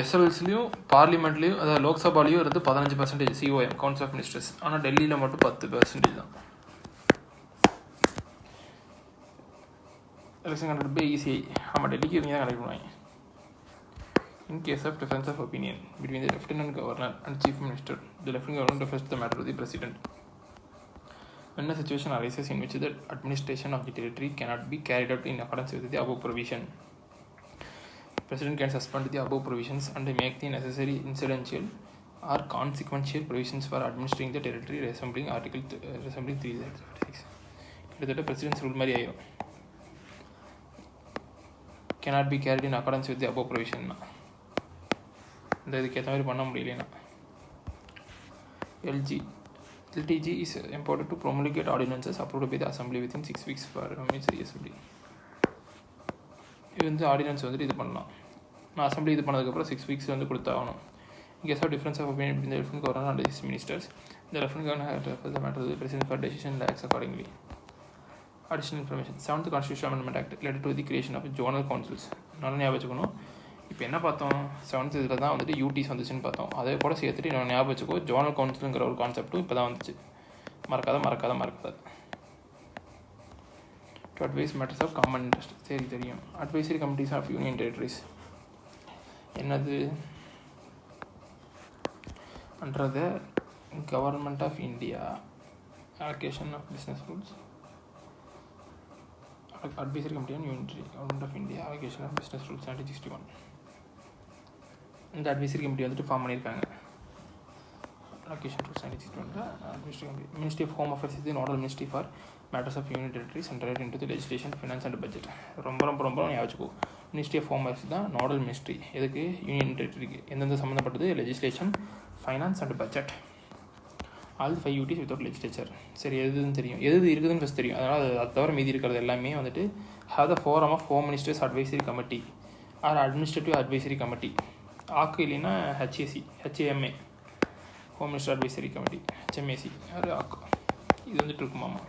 எஸ்எல்எஸ்லையும் பார்லிமெண்ட்லேயும், அதாவது லோக்சபாலையும் இருந்து 15% சிஓஎம் கவுன்சில் ஆஃப் மினிஸ்டர்ஸ். ஆனால் டெல்லியில் மட்டும் 10% தான். Election conduct by ECI. ஆமாம், டெல்லிக்கு இவங்க தான் கண்டக்ட் பண்ணுவாங்க. In case of difference of opinion between the Lieutenant Governor and Chief Minister, the Lieutenant Governor refers the matter to the President. When a situation arises in which the administration of the territory cannot be carried out in accordance with the above provision, the President can suspend the above provisions and make the necessary incidental or consequential provisions for administering the territory resembling Article 336. கிட்டத்தட்ட president's rule மாதிரி ஆயிரும். cannot be carried in accordance with the above provision. இந்த இதுக்கு ஏற்ற மாதிரி பண்ண முடியலன்னா LTG is empowered to promulgate ordinances approved by the assembly within 6 weeks for assembly. இது வந்து ஆர்டினன்ஸ் வந்துட்டு இது பண்ணலாம். நான் அசம்பிளி இது பண்ணதுக்கப்புறம் 6 weeks வந்து கொடுத்தாகணும். In case of difference of opinion between the Lieutenant Governor and his ministers, the Lieutenant Governor has to refer the matter to the President for decision and acts accordingly. Additional information. 7th Constitutional Amendment Act led to the creation of zonal councils. நல்லா ஞாபகம் வச்சுக்கணும். இப்போ என்ன பார்த்தோம், 7th இதில் தான் வந்துட்டு யூடிஸ் வந்துச்சுன்னு பார்த்தோம். அதே கூட சேர்த்துட்டு நான் ஞாபகம் வச்சுக்கோ, ஜோனல் கவுன்சிலுங்கிற ஒரு கான்செப்டும் இப்போ தான் வந்துச்சு. மறக்காத. To advise matters of common interest. சரி, தெரியும். Advisory committees of union territories என்னது? Under the government of India allocation of business rules. Advisory Committee on Unitary Government of India Allocation of Business Rules 1961. இந்த advisory committee வந்துட்டு form பண்ணியிருக்காங்க. Allocation Rules 1961. Advisory Committee. Ministry of Home Affairs is the nodal ministry for matters of union territories and related into the legislation, finance and budget. ரொம்ப ஞாபகம் வச்சுக்கோ. Ministry of Home Affairs தான் nodal ministry. எதுக்கு? Union டெரிட்டரிக்கு எந்தெந்த சம்மந்தப்பட்டது? Legislation, finance and budget. All 5 UTs without legislature. சரி, எதுன்னு தெரியும், எது இருக்குதுன்னு ஃபஸ்ட் தெரியும். அதனால் அது தவிர மீதி இருக்கிறது எல்லாமே வந்துட்டு have the forum of home ministers advisory committee or administrative advisory committee. ஆக்கு இல்லைன்னா HAMA home minister advisory committee, HMAC அது ஆக்கு. இது வந்துட்டு இருக்குமாமா.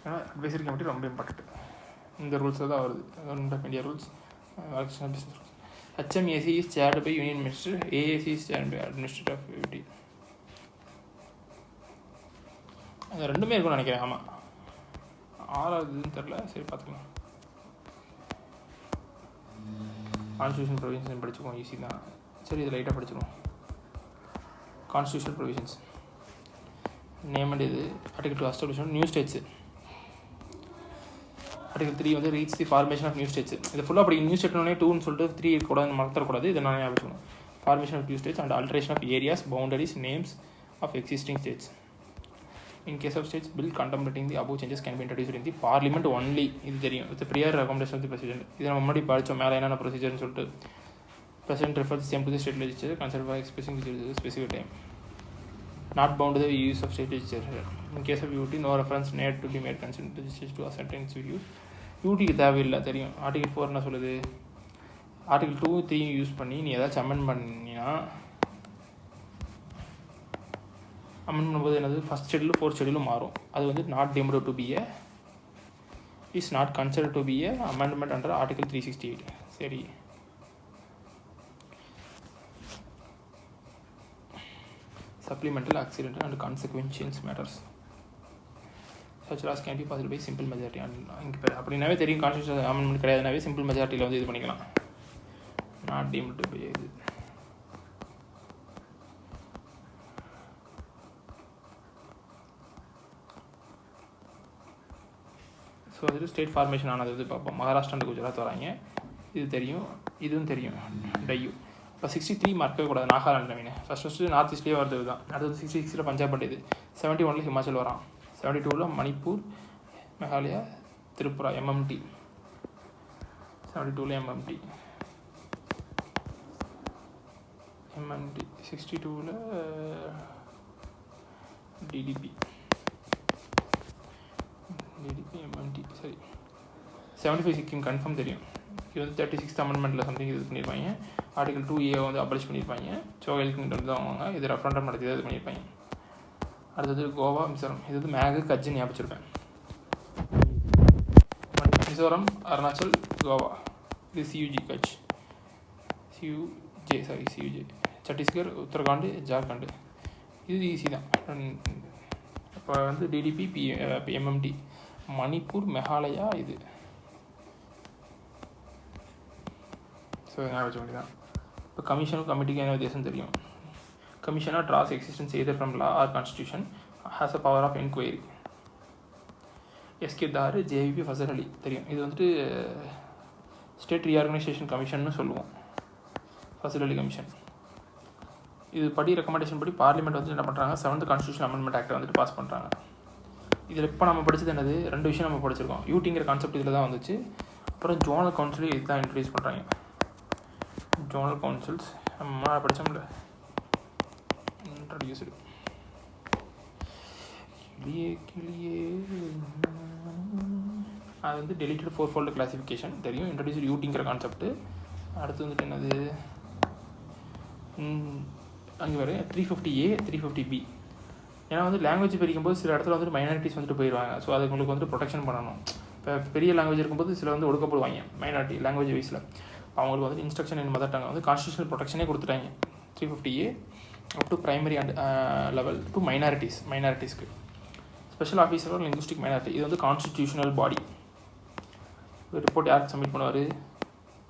ஏன்னா அட்வைசரி கமிட்டி ரொம்ப இம்பார்ட்டன்ட். இந்த ரூல்ஸ் தான் வருது, government of India rules, business rules. HMAC is chaired by Union Minister. AAC is chaired by Administrative Activity. அது ரெண்டுமே இருக்கும்னு நினைக்கிறேன். ஆமாம், 6வதுன்னு தெரில. சரி, பார்த்துக்கலாம். கான்ஸ்டியூஷன் ப்ரொவிஷன்ஸ் படிச்சுக்கோம், ஈஸி தான். சரி, இது லைட்டாக படிச்சிடுவோம். கான்ஸ்டியூஷனல் ப்ரொவிஷன்ஸ் நேம் அண்ட் இது article 2 establishment new states. Article 3 வந்து reach the formation of new states. இது ஃபுல்லாக அப்படி நியூ ஸ்டேட்னே 2ன்னு சொல்லிட்டு 3 இருக்கக்கூடாது, மறந்துடக்கூடாது. இதை நான் ஞாபகம். Formation of new states and alteration of areas, boundaries, names of existing states. In case of states bill contemplating the above changes can be introduced in the parliament only. இது தெரியும். With prior recommendation of the president. இதை நம்ம முன்னாடி படித்தோம், மேலே என்னென்ன ப்ரொசீஜர்னு சொல்லிட்டு. President refer same to the state legislature consider for expressing the specific time. Not bound to the use of state legislature. In case of UT, no reference need to be made consent to legislature to ascertain its views. யூடிக்கு தேவையில்லை, தெரியும். Article 4 என்ன சொல்லுது? Article 2, 3 use பண்ணி நீ ஏதாச்சும் amend பண்ணினா, amend பண்ணும்போது என்னது, ஃபஸ்ட் ஷெடியூலும் 4th ஷெடியூலும் மாறும். அது வந்து not deemed to be a, is not considered to be a amendment under article 368. சரி, supplemental, accidental and consequential matters. Such laws can be passed by simple majority. அப்படின்னாவே தெரியும், constitution amendment கிடையாதுனாவே simple மெஜாரிட்டியில் வந்து இது பண்ணிக்கலாம். Not deemed to B இது. So அது state formation ஆனது இது பார்ப்போம். மகாராஷ்டிரா அண்ட் குஜராத் வராங்க, இது தெரியும். இதுவும் தெரியும், டையூ. இப்போ 63 மறக்கவே கூடாது, நாகாலாந்து மீன். ஃபஸ்ட்டு நார்த் ஈஸ்ட்லேயே வருது தான். அடுத்தது 66 பஞ்சாப் பண்ணுது. 71 ஹிமாச்சல் வரான். 72 Manipur, Meghalaya, Tripura, MMT. 72 MMT. 62 DDP, MMT. சரி, 75 சிக்கிம் கன்ஃபார்ம் தெரியும். இது வந்து 36th அமெண்ட்மெண்ட்டில் சம்திங் இது பண்ணியிருப்பாங்க. ஆர்டிகல் 2A வந்து அபாலிஷ் பண்ணியிருப்பாங்க. சோகலுக்கு வந்து அவங்க இது ரெஃபரண்டம் நடத்தி இது பண்ணியிருப்பாங்க. அடுத்தது கோவா, மிசோரம். இது வந்து மேகு கட்ஜி ஞாபகம் வச்சுருப்பேன். மிசோரம், அருணாச்சல், கோவா. இது CUG கட்ச், CUJ. சட்டீஸ்கர், உத்தரகாண்ட், ஜார்க்கண்ட். இது ஈஸி தான். இப்போ வந்து டிடிபி, எம்எம்டி, மணிப்பூர், மெகாலயா இது. ஸோ ஞாபகம் வச்ச வேண்டியதான். இப்போ கமிஷனும் கமிட்டிக்கு என்ன வித்தியாசம் தெரியும். கமிஷனாக draws existence either from law or constitution, has a power of enquiry. SK Dhar, JVP, Fazal Ali தெரியும். இது வந்துட்டு ஸ்டேட் ரீஆர்கனைசேஷன் கமிஷன்னு சொல்லுவோம், ஃபசல் அலி கமிஷன். இது படி ரெக்கமெண்டேஷன் படி பார்லிமெண்ட் வந்து என்ன பண்ணுறாங்க, 7th கான்ஸ்டியூஷன் அமெண்ட்மெண்ட் ஆக்டை வந்துட்டு பாஸ் பண்ணுறாங்க. இதில் இப்போ நம்ம படித்தது என்னது, 2 விஷயம் நம்ம படிச்சிருக்கோம். யூடிங்கிற கான்செப்ட் இதில் தான் வந்துச்சு. அப்புறம் ஜோனல் கவுன்சில் இது தான் இன்ட்ரடியூஸ் பண்ணுறாங்க. ஜோனல் கவுன்சில்ஸ் நம்ம படித்தோம்ல, இன்ட்ரடியூஸ்டு. கிளியே அது வந்து டெலிட்டட் 4-fold கிளாசிஃபிகேஷன் தெரியும். இன்ட்ரடியூஸ்டு யூடிங்கிற கான்செப்ட்டு. அடுத்து வந்துட்டு என்னது, அங்கே வர 350A 350B. ஏன்னா வந்து லாங்குவேஜ் பிரிக்கும்போது சில இடத்துல வந்துட்டு மைனாரிட்டிஸ் வந்துட்டு போயிடுவாங்க. ஸோ அது உங்களுக்கு வந்துட்டு ப்ரொடெக்ஷன் பண்ணணும். இப்போ பெரிய லாங்குவேஜ் இருக்கும்போது சில வந்து ஒடுக்கப்படுவாங்க மைனாரிட்டி லாங்குவேஜ் வைஸில். அவங்களுக்கு வந்துட்டு இன்ஸ்ட்ரக்ஷன் இன் மதர் டங் வந்து கான்ஸ்டியூஷனல் ப்ரொடெக்ஷனே கொடுத்துட்டாங்க. 350A up to primary and level to மைனாரிட்டிஸ்க்கு. ஸ்பெஷல் ஆஃபீஸர் லிங்குஸ்டிக் மைனாரிட்டி, இது வந்து கான்ஸ்டிடியூஷனல் பாடி. ரிப்போர்ட் யாருக்கு சப்மிட் பண்ணுவார்,